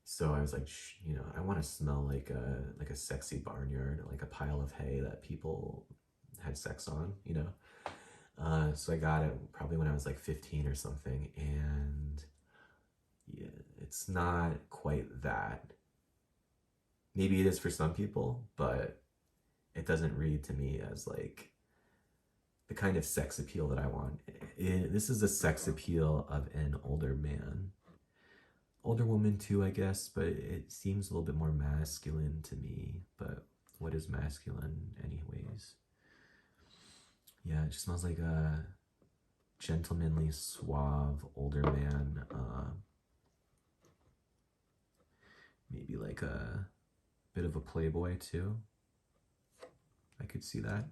Speaker 1: So I was like, you know, I want to smell like a sexy barnyard, like a pile of hay that people had sex on, you know. So I got it probably when I was like 15 or something, and yeah, it's not quite that. Maybe it is for some people, but it doesn't read to me as like the kind of sex appeal that I want. This is a sex appeal of an older man. Older woman too, I guess, but it seems a little bit more masculine to me. But what is masculine anyways? Yeah, it just smells like a gentlemanly, suave, older man. Maybe like a bit of a playboy too. I could see that.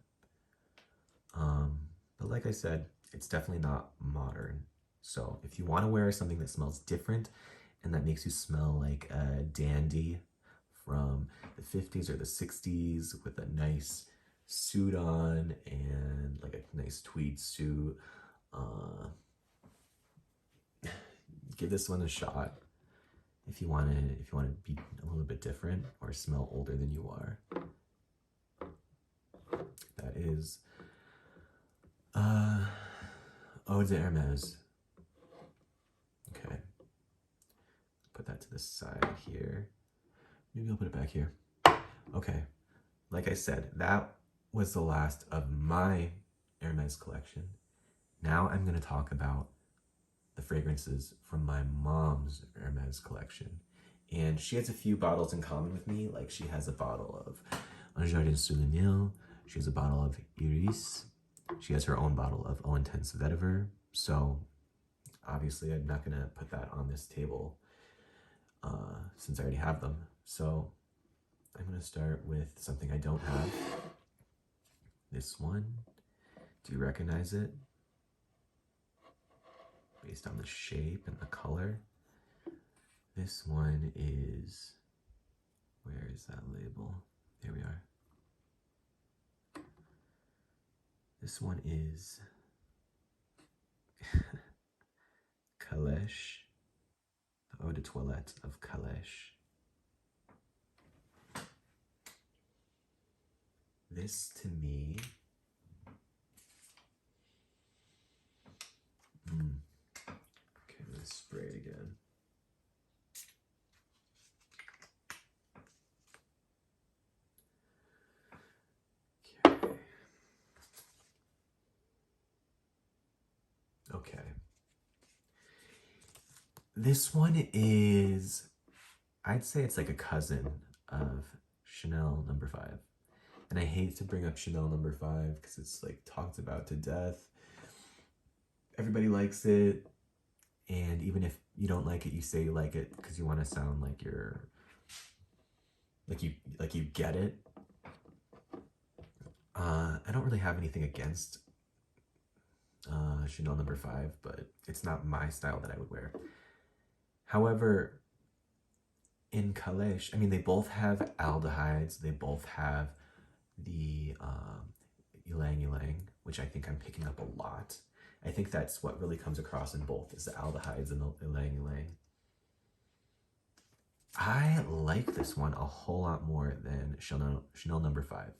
Speaker 1: But like I said, it's definitely not modern. So if you want to wear something that smells different and that makes you smell like a dandy from the 50s or the 60s with a nice suit on and like a nice tweed suit. Give this one a shot if you want to be a little bit different or smell older than you are. That is Eau de Hermes. Okay. Put that to the side here. Maybe I'll put it back here. Okay. Like I said, that was the last of my Hermes collection. Now I'm going to talk about the fragrances from my mom's Hermes collection. And she has a few bottles in common with me. Like she has a bottle of Jardin Sur Le Nil. She has a bottle of Hiris. She has her own bottle of Eau Intense Vetiver. So obviously I'm not going to put that on this table since I already have them. So I'm going to start with something I don't have. This one. Do you recognize it? Based on the shape and the color. This one is, where is that label? There we are. This one is Caleche, the Eau de Toilette of Caleche. This to me, okay, let's spray it again. Okay. This one is, I'd say it's like a cousin of Chanel No. 5. And I hate to bring up Chanel No. 5 because it's like talked about to death. Everybody likes it. And even if you don't like it, you say you like it because you want to sound like you're, like you get it. I don't really have anything against Chanel No. 5, but it's not my style that I would wear. However, in Caleche, I mean, they both have aldehydes. They both have the ylang ylang, which I think I'm picking up a lot. I think that's what really comes across in both, is the aldehydes and the ylang ylang. I like this one a whole lot more than Chanel No. 5.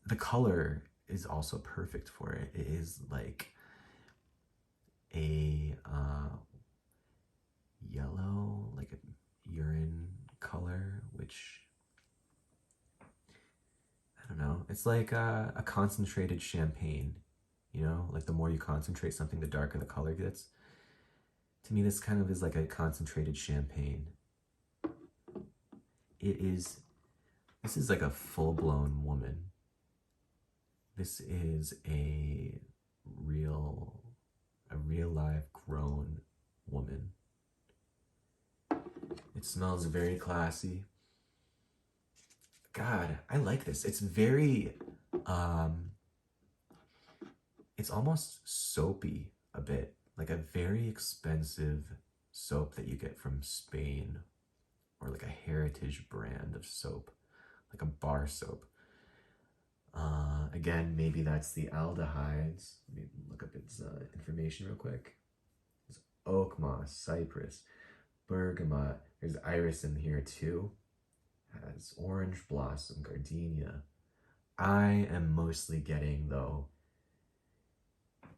Speaker 1: The color is also perfect for it. It is like a yellow, like a urine color, which, I don't know, it's like a concentrated champagne, you know, like the more you concentrate something, the darker the color gets. To me, this kind of is like a concentrated champagne. This is like a full-blown woman. This is a real live grown woman. It smells very classy. God, I like this. It's very, it's almost soapy a bit, like a very expensive soap that you get from Spain, or like a heritage brand of soap, like a bar soap. Again, maybe that's the aldehydes. Let me look up its information real quick. There's oak moss, cypress, bergamot. There's iris in here too. Has orange blossom, gardenia. I am mostly getting, though,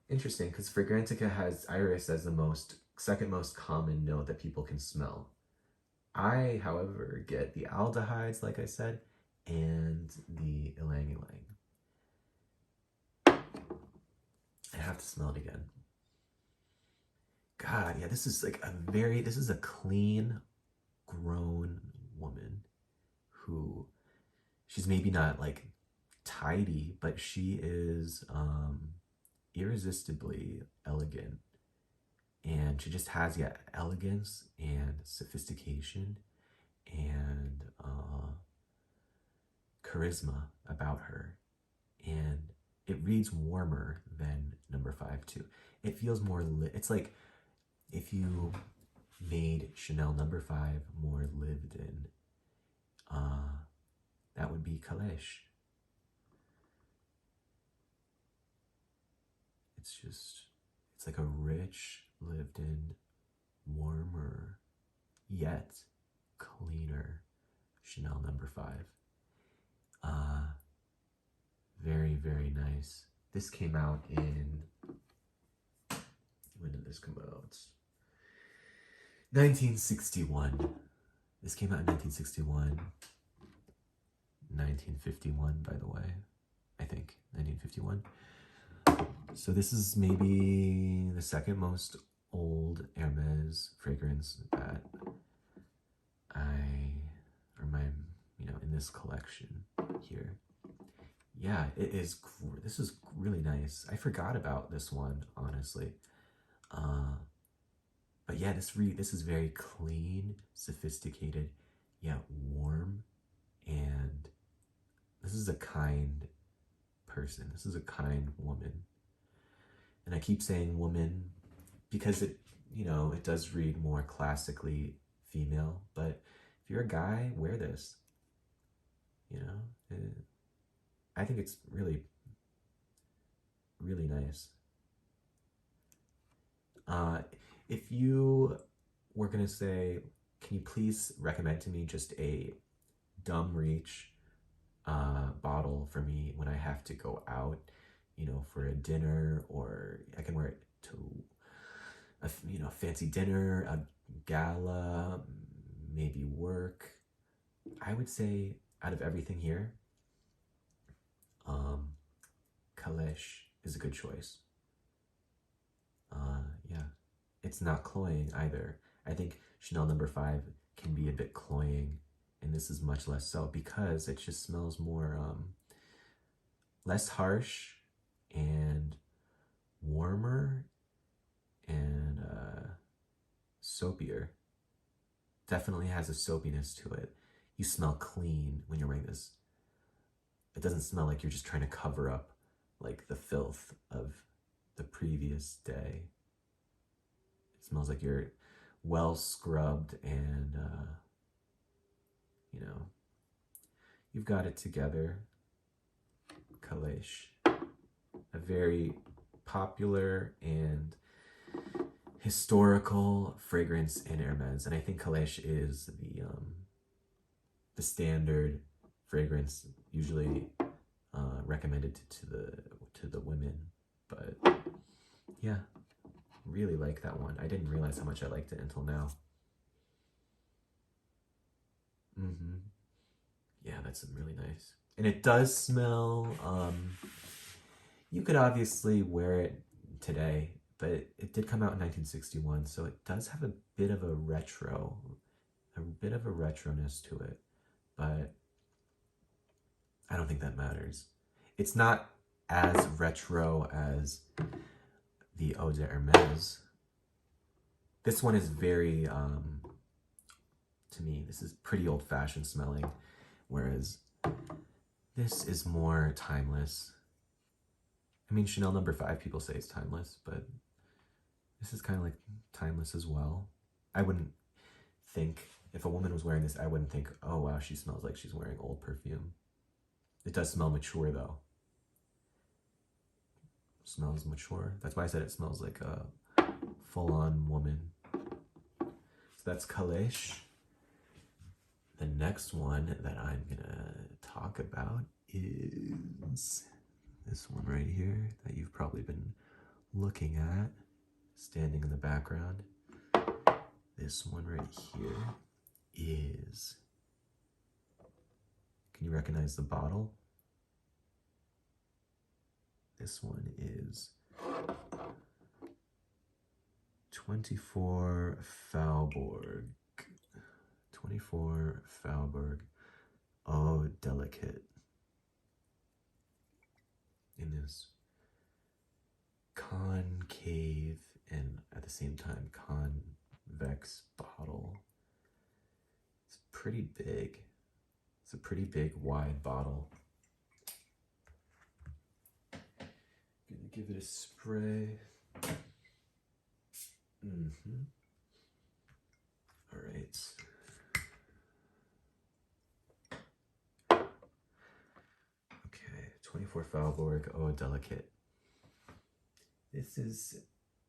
Speaker 1: interesting, because Fragrantica has iris as the second most common note that people can smell. I, however, get the aldehydes, like I said, and the ylang ylang. I have to smell it again. God, yeah, this is like this is a clean, grown woman who, she's maybe not like tidy, but she is irresistibly elegant. And she just has, yeah, elegance and sophistication and charisma about her. And it reads warmer than No. 5 too. It feels more lit. It's like if you made Chanel No. 5 more lived in, that would be Caleche. it's like a rich, lived in, warmer, yet cleaner Chanel number 5. Very, very nice. This came out in, when did this come out? 1961. This came out in 1961. 1951, by the way. I think 1951. So this is maybe the second most old Hermes fragrance that in this collection here. Yeah, it is. This is really nice. I forgot about this one, honestly. But yeah, this is very clean, sophisticated, yet warm, and this is a kind person. This is a kind woman. And I keep saying woman because it does read more classically female, but if you're a guy, wear this. I think it's really, really nice. If you were gonna say, can you please recommend to me just a dumb reach bottle for me when I have to go out, for a dinner, or I can wear it to a fancy dinner, a gala, maybe work. I would say out of everything here, Caleche is a good choice. Yeah, it's not cloying either. I think Chanel number 5 can be a bit cloying, and this is much less so because it just smells more, less harsh and warmer and soapier. Definitely has a soapiness to it. You smell clean when you're wearing this. It doesn't smell like you're just trying to cover up like the filth of the previous day. It smells like you're well scrubbed and you've got it together. Caleche, a very popular and historical fragrance in Hermes, and I think Caleche is the standard fragrance usually recommended to the women. But yeah, really like that one. I didn't realize how much I liked it until now. Yeah, that's really nice. And it does smell, you could obviously wear it today, but it did come out in 1961, so it does have a bit of a retroness to it, but I don't think that matters. It's not as retro as the Eau de Hermes. This one is very, to me, this is pretty old-fashioned smelling, whereas this is more timeless. I mean, Chanel number 5, people say it's timeless, but this is kind of like timeless as well. I wouldn't think, if a woman was wearing this, I wouldn't think, oh wow, she smells like she's wearing old perfume. It does smell mature though. It smells mature. That's why I said it smells like a full-on woman. So that's Caleche. The next one that I'm gonna talk about is this one right here that you've probably been looking at, standing in the background. This one right here is, can you recognize the bottle? This one is 24 Faubourg. 24 Faubourg Eau Delicate. In this concave and at the same time convex bottle. It's pretty big. It's a pretty big, wide bottle. Gonna give it a spray. All right. Okay, 24 Faubourg Eau Delicate. This is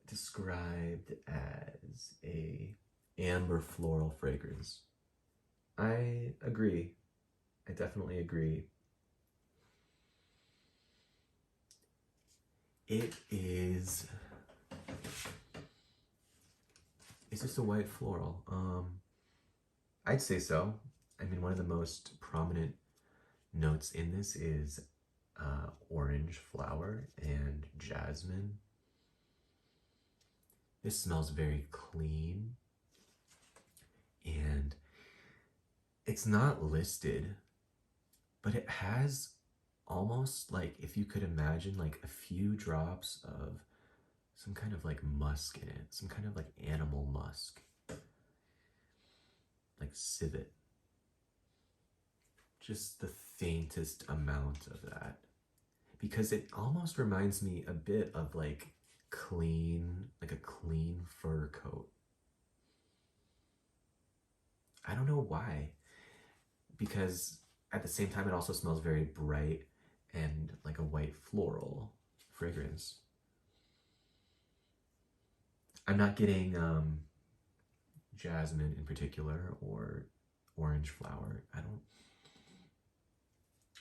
Speaker 1: described as a amber floral fragrance. I agree. I definitely agree. It is. Is this a white floral? I'd say so. I mean, one of the most prominent notes in this is orange flower and jasmine. This smells very clean, and it's not listed, but it has almost like, if you could imagine, like a few drops of some kind of like musk in it, some kind of like animal musk, like civet. Just the faintest amount of that, because it almost reminds me a bit of like a clean fur coat. I don't know why, because at the same time it also smells very bright and like a white floral fragrance. I'm not getting jasmine in particular or orange flower. I don't,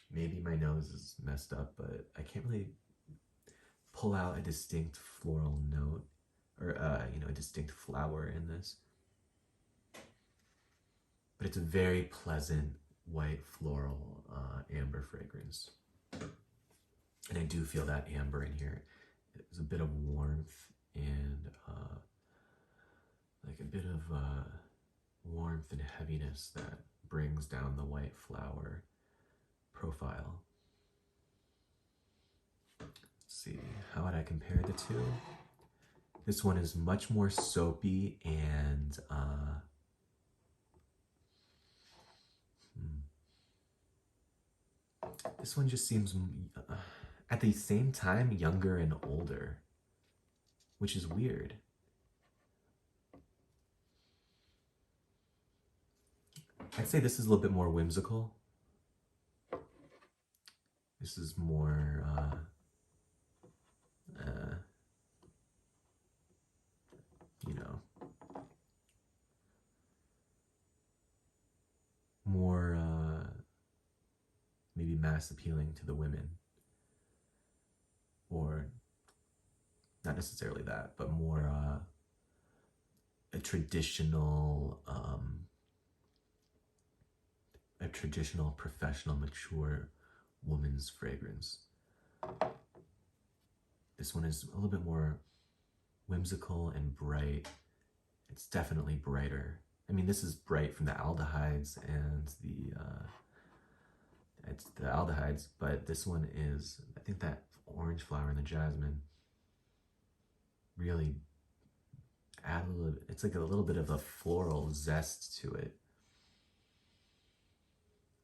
Speaker 1: maybe my nose is messed up, but I can't really pull out a distinct floral note or a distinct flower in this. But it's a very pleasant white floral amber fragrance. And I do feel that amber in here. There's a bit of warmth and like a bit of warmth and heaviness that brings down the white flower profile. Let's see, how would I compare the two? This one is much more soapy and this one just seems at the same time younger and older, which is weird. I'd say this is a little bit more whimsical. This is more more maybe mass appealing to the women, or not necessarily that, but more a traditional professional mature woman's fragrance. This one is a little bit more whimsical and bright. It's definitely brighter. I mean, this is bright from the aldehydes and it's the aldehydes, but this one is, I think that orange flower and the jasmine really add a little, it's like a little bit of a floral zest to it.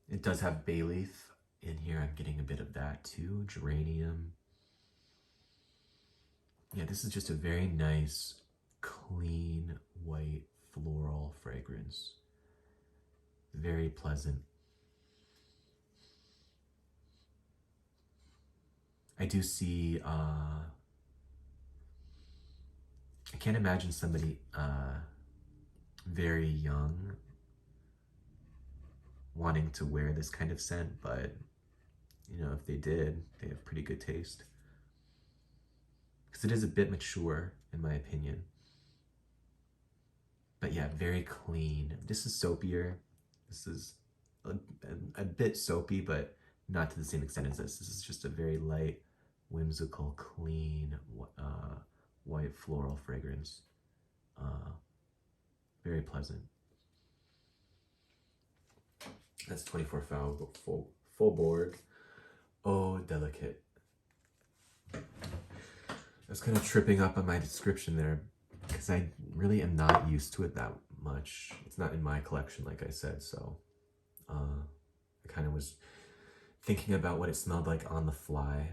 Speaker 1: It does have bay leaf in here. I'm getting a bit of that too. Geranium. Yeah, this is just a very nice, clean, white floral fragrance. Very pleasant. I do see, I can't imagine somebody very young wanting to wear this kind of scent, but if they did, they have pretty good taste. Because it is a bit mature, in my opinion. But yeah, very clean. This is soapier. This is a bit soapy, but not to the same extent as this. This is just a very light, whimsical, clean, white floral fragrance. Very pleasant. That's 24 Faubourg Eau Delicate. I was kind of tripping up on my description there because I really am not used to it that much. It's not in my collection, like I said, so I kind of was thinking about what it smelled like on the fly.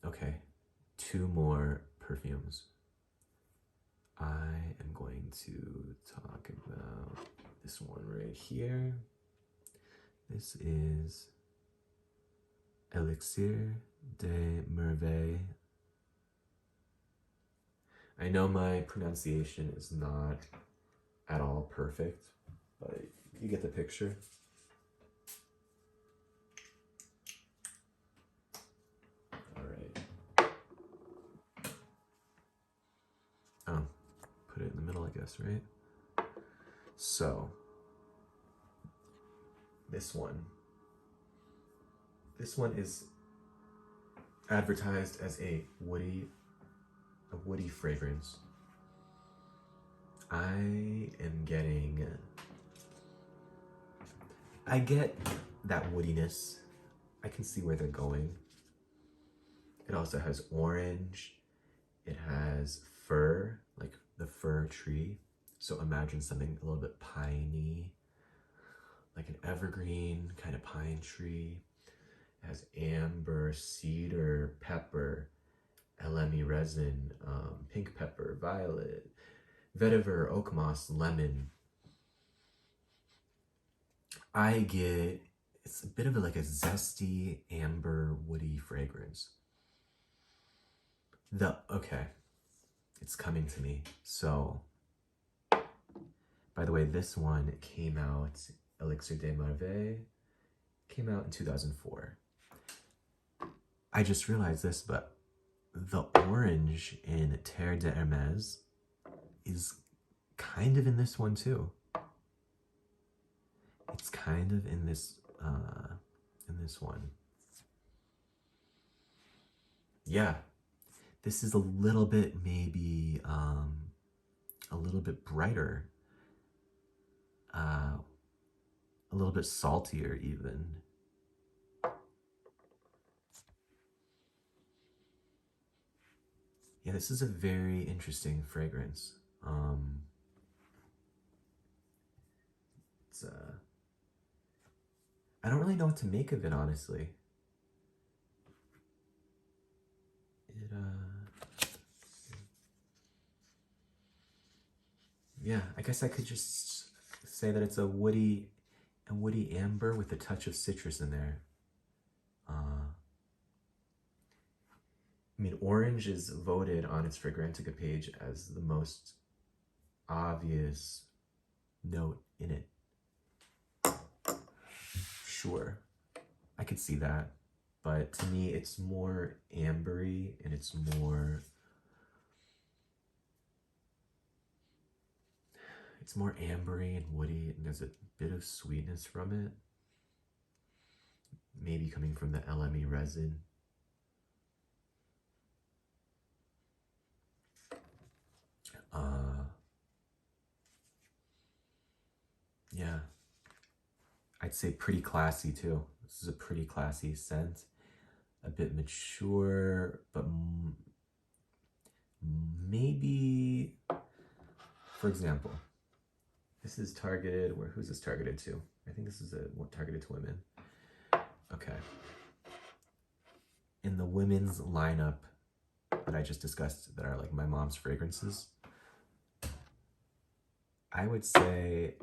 Speaker 1: Okay, 2 more perfumes. I am going to talk about this one right here. This is Elixir Des Merveilles I know my pronunciation is not at all perfect, but you get the picture. All right. Oh, put it in the middle, I guess, right? So, this one is advertised as a woody fragrance. I get that woodiness. I can see where they're going. It also has orange. It has fir, like the fir tree. So imagine something a little bit piney, like an evergreen kind of pine tree. It has amber, cedar, pepper, LME resin, pink pepper, violet, vetiver, oak moss, lemon. It's a bit of like a zesty, amber, woody fragrance. Okay, it's coming to me. So, by the way, this one came out, Elixir Des Merveilles, came out in 2004. I just realized this, but the orange in Terre de Hermes is kind of in this one too. It's kind of in this one. Yeah, this is a little bit maybe a little bit brighter, a little bit saltier even. Yeah, this is a very interesting fragrance. It's I don't really know what to make of it, honestly. Yeah, I guess I could just say that it's a woody amber with a touch of citrus in there. I mean, orange is voted on its Fragrantica page as the most obvious note in it. Sure, I could see that, but to me it's more ambery and it's more ambery and woody, and there's a bit of sweetness from it, maybe coming from the LME resin. Yeah, I'd say pretty classy too. This is a pretty classy scent, a bit mature, but maybe, for example, this is targeted, who's this targeted to? I think this is targeted to women. Okay. In the women's lineup that I just discussed that are like my mom's fragrances, I would say,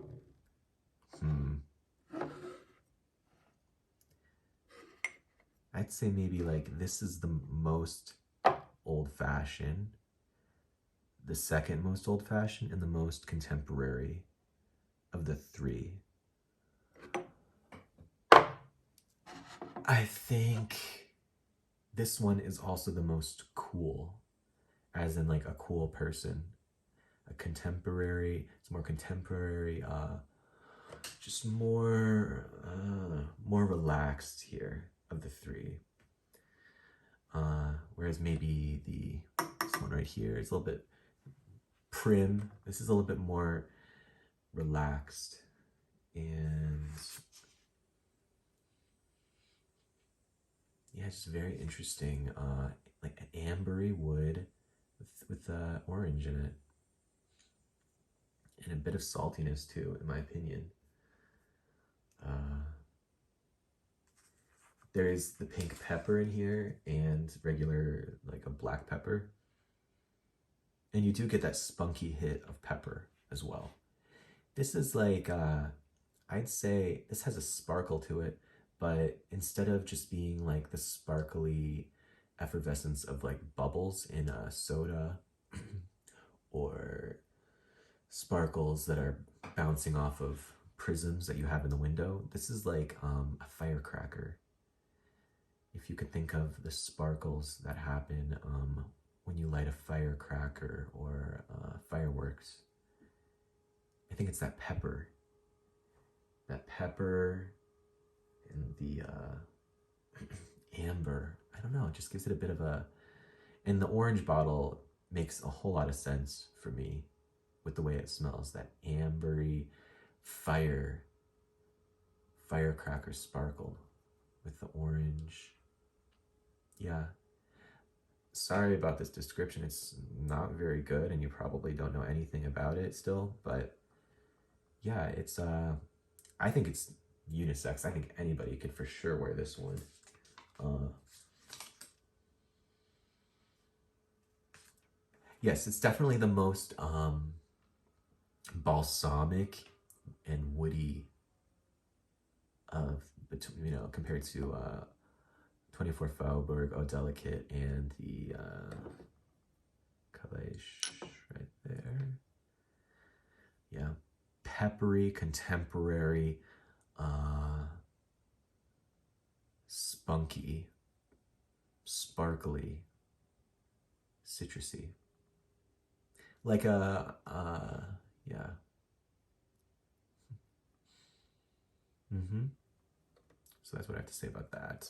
Speaker 1: I'd say maybe like this is the most old-fashioned, the second most old-fashioned, and the most contemporary of the three. I think this one is also the most cool, as in like a cool person. A contemporary, it's more contemporary, just more relaxed here of the three. Whereas maybe this one right here is a little bit prim. This is a little bit more relaxed and yeah, it's just very interesting. Like an ambery wood with orange in it. And a bit of saltiness too, in my opinion. There is the pink pepper in here and regular, like a black pepper. And you do get that spunky hit of pepper as well. This is like, I'd say this has a sparkle to it, but instead of just being like the sparkly effervescence of like bubbles in a soda, or sparkles that are bouncing off of prisms that you have in the window. This is like a firecracker. If you could think of the sparkles that happen when you light a firecracker or fireworks, I think it's that pepper. That pepper and the amber. I don't know, it just gives it a bit of a... And the orange bottle makes a whole lot of sense for me with the way it smells. That ambery firecracker sparkle with the orange. Yeah. Sorry about this description. It's not very good and you probably don't know anything about it still, but yeah, it's I think it's unisex. I think anybody could for sure wear this one. Yes, it's definitely the most balsamic and woody of between, you know, compared to 24 Faubourg, Eau Delicate, and the Caleche right there. Yeah, peppery, contemporary, spunky, sparkly, citrusy. Like a, yeah. So that's what I have to say about that.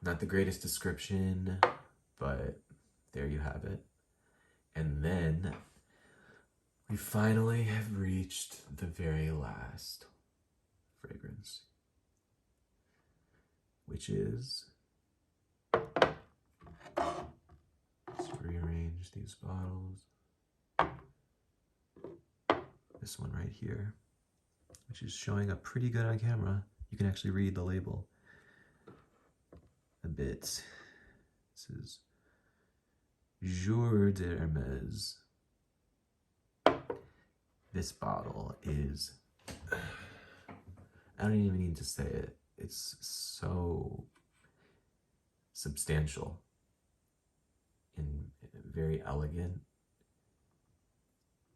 Speaker 1: Not the greatest description, but there you have it. And then we finally have reached the very last fragrance, which is... Let's rearrange these bottles. This one right here, which is showing up pretty good on camera. You can actually read the label a bit. This is Jour de Hermes. This bottle is... I don't even need to say it. It's so substantial and very elegant.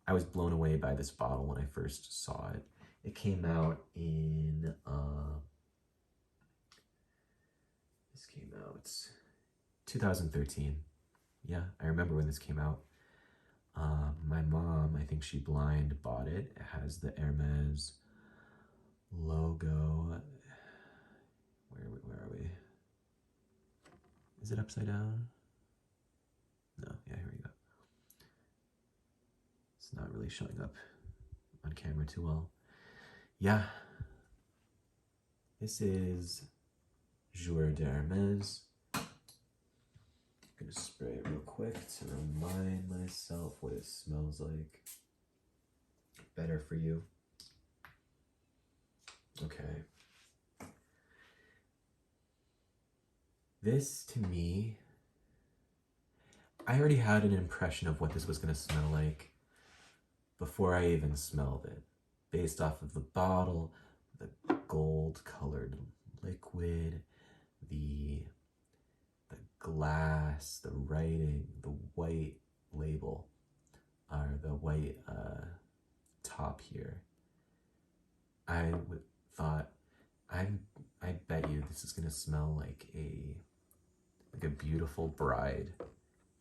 Speaker 1: I was blown away by this bottle when I first saw it. It came out in, this came out 2013. Yeah, I remember when this came out. My mom, I think she blind bought it. It has the Hermes logo. Where are we? Is it upside down? No, yeah, here we go. It's not really showing up on camera too well. Yeah. This is Jour de Hermes. I'm gonna spray it real quick to remind myself what it smells like. Better for you. Okay. This, to me, I already had an impression of what this was gonna smell like before I even smelled it, based off of the bottle, the gold-colored liquid, the glass, the writing, the white label, or the white top here. I thought, I bet you this is gonna smell like a beautiful bride.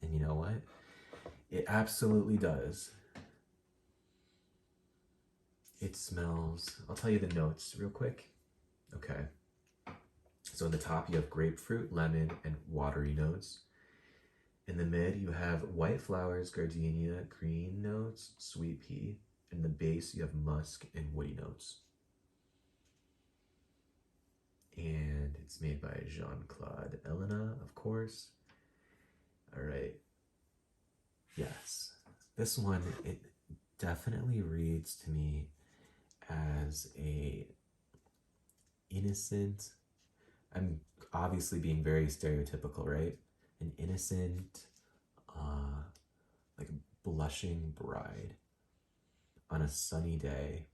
Speaker 1: And you know what? It absolutely does. It smells... I'll tell you the notes real quick. Okay. So in the top you have grapefruit, lemon, and watery notes. In the mid you have white flowers, gardenia, green notes, sweet pea. In the base you have musk and woody notes. And it's made by Jean-Claude Elena, of course. All right. Yes. This one, it definitely reads to me as a innocent... I'm obviously being very stereotypical, right? An innocent, like blushing bride on a sunny day,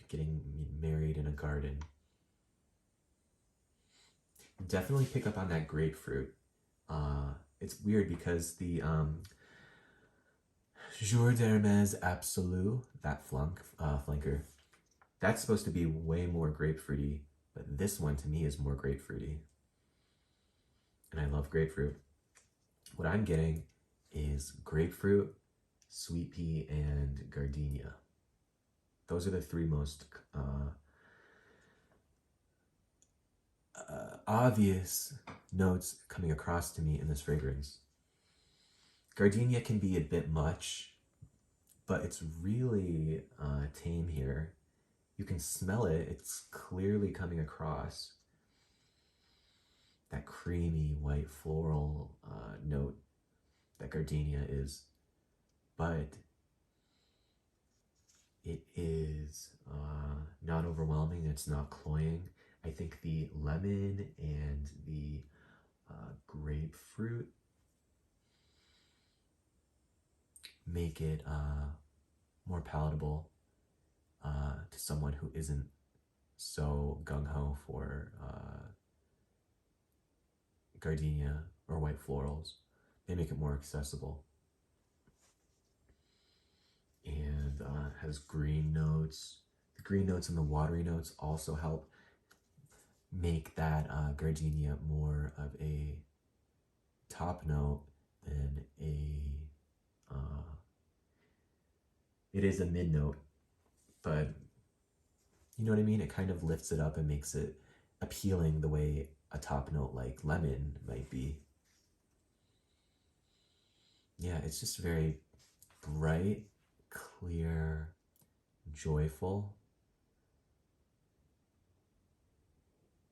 Speaker 1: getting married in a garden. Definitely pick up on that grapefruit. It's weird because the Jour de Hermes Absolu, that flanker. That's supposed to be way more grapefruity, but this one to me is more grapefruity. And I love grapefruit. What I'm getting is grapefruit, sweet pea, and gardenia. Those are the three most obvious notes coming across to me in this fragrance. Gardenia can be a bit much, but it's really tame here. You can smell it. It's clearly coming across. That creamy white floral note that gardenia is. But it is not overwhelming. It's not cloying. I think the lemon and the grapefruit make it more palatable to someone who isn't so gung-ho for gardenia or white florals. They make it more accessible. And has green notes. The green notes and the watery notes also help make that gardenia more of a top note than a it is a mid note, but you know what I mean? It kind of lifts it up and makes it appealing the way a top note like lemon might be. Yeah, it's just very bright, clear, joyful,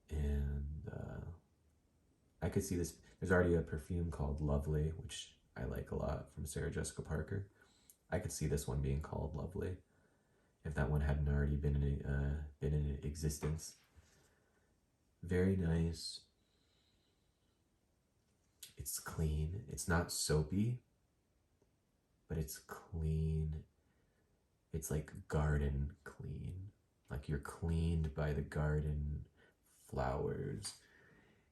Speaker 1: and I could see this. There's already a perfume called Lovely, which I like a lot, from Sarah Jessica Parker. I could see this one being called Lovely if that one hadn't already been in existence. Very nice. It's clean. It's not soapy, but it's clean. It's like garden clean. Like you're cleaned by the garden flowers.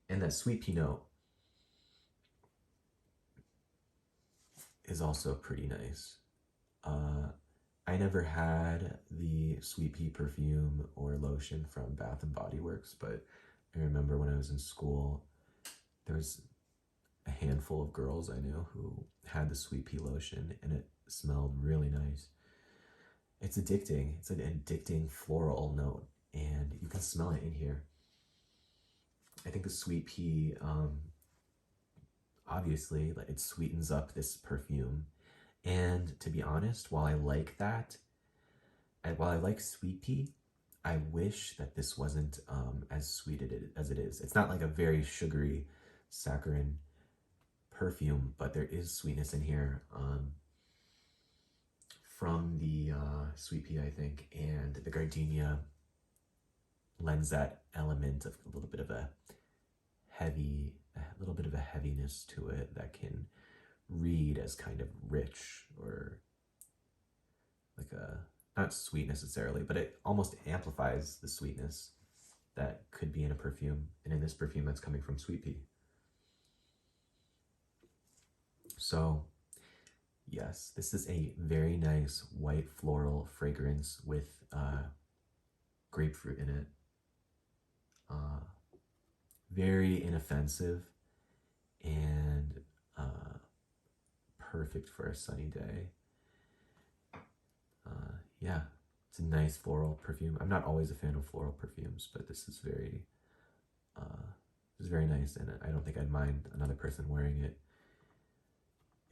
Speaker 1: And that sweet pea note is also pretty nice. I never had the sweet pea perfume or lotion from Bath and Body Works, but I remember when I was in school, there was a handful of girls I knew who had the sweet pea lotion, and it smelled really nice. It's addicting. It's an addicting floral note, and you can smell it in here. I think the sweet pea, obviously, it sweetens up this perfume. And to be honest, while I like that, while I like sweet pea, I wish that this wasn't as sweet as it is. It's not like a very sugary, saccharine perfume, but there is sweetness in here from the sweet pea, I think, and the gardenia lends that element of a little bit of a little bit of a heaviness to it that can read as kind of rich, or like not sweet necessarily, but it almost amplifies the sweetness that could be in a perfume, and in this perfume that's coming from sweet pea. So yes, this is a very nice white floral fragrance with grapefruit in it. Very inoffensive and perfect for a sunny day. Yeah, it's a nice floral perfume. I'm not always a fan of floral perfumes, but this is very nice, and I don't think I'd mind another person wearing it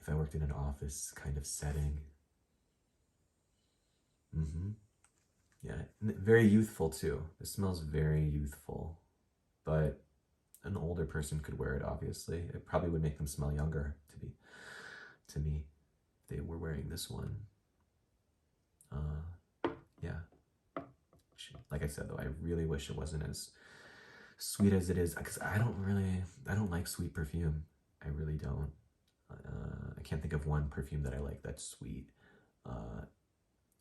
Speaker 1: if I worked in an office kind of setting. Yeah, very youthful too. It smells very youthful, but an older person could wear it, obviously. It probably would make them smell younger to me if they were wearing this one. Yeah. Like I said, though, I really wish it wasn't as sweet as it is, because I don't like sweet perfume. I really don't. I can't think of one perfume that I like that's sweet.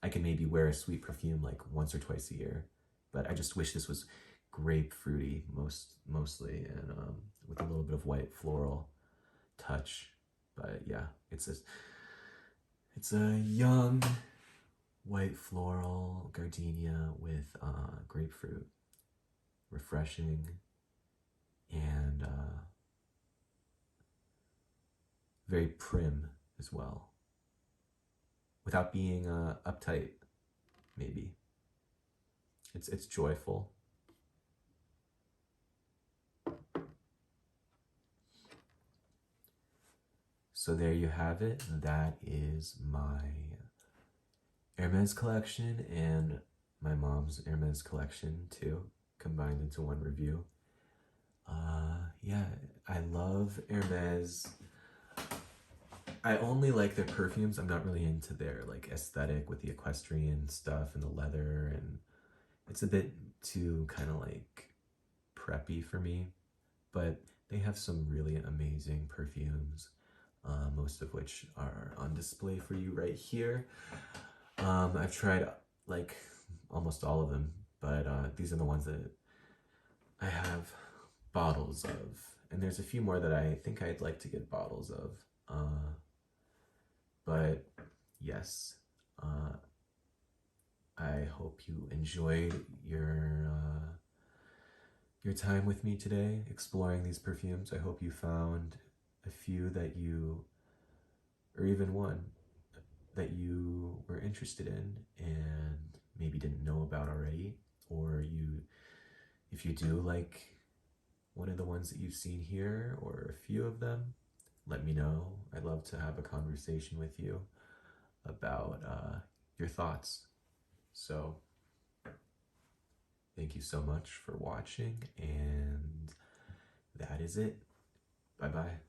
Speaker 1: I can maybe wear a sweet perfume like once or twice a year, but I just wish this was grapefruity mostly, and with a little bit of white floral touch. But yeah, it's It's a young white floral gardenia with grapefruit. Refreshing and very prim as well. Without being uptight, maybe. It's joyful. So there you have it. That is my Hermes collection and my mom's Hermes collection too, combined into one review. Yeah, I love Hermes. I only like their perfumes. I'm not really into their like aesthetic with the equestrian stuff and the leather, and it's a bit too kind of like preppy for me. But they have some really amazing perfumes, most of which are on display for you right here. I've tried like almost all of them, but these are the ones that I have bottles of, and there's a few more that I think I'd like to get bottles of. But yes, I hope you enjoyed your time with me today exploring these perfumes. I hope you found a few that you, or even one that you were interested in and maybe didn't know about already, or if you do like one of the ones that you've seen here or a few of them, let me know. I'd love to have a conversation with you about your thoughts. So thank you so much for watching, and that is it. Bye-bye.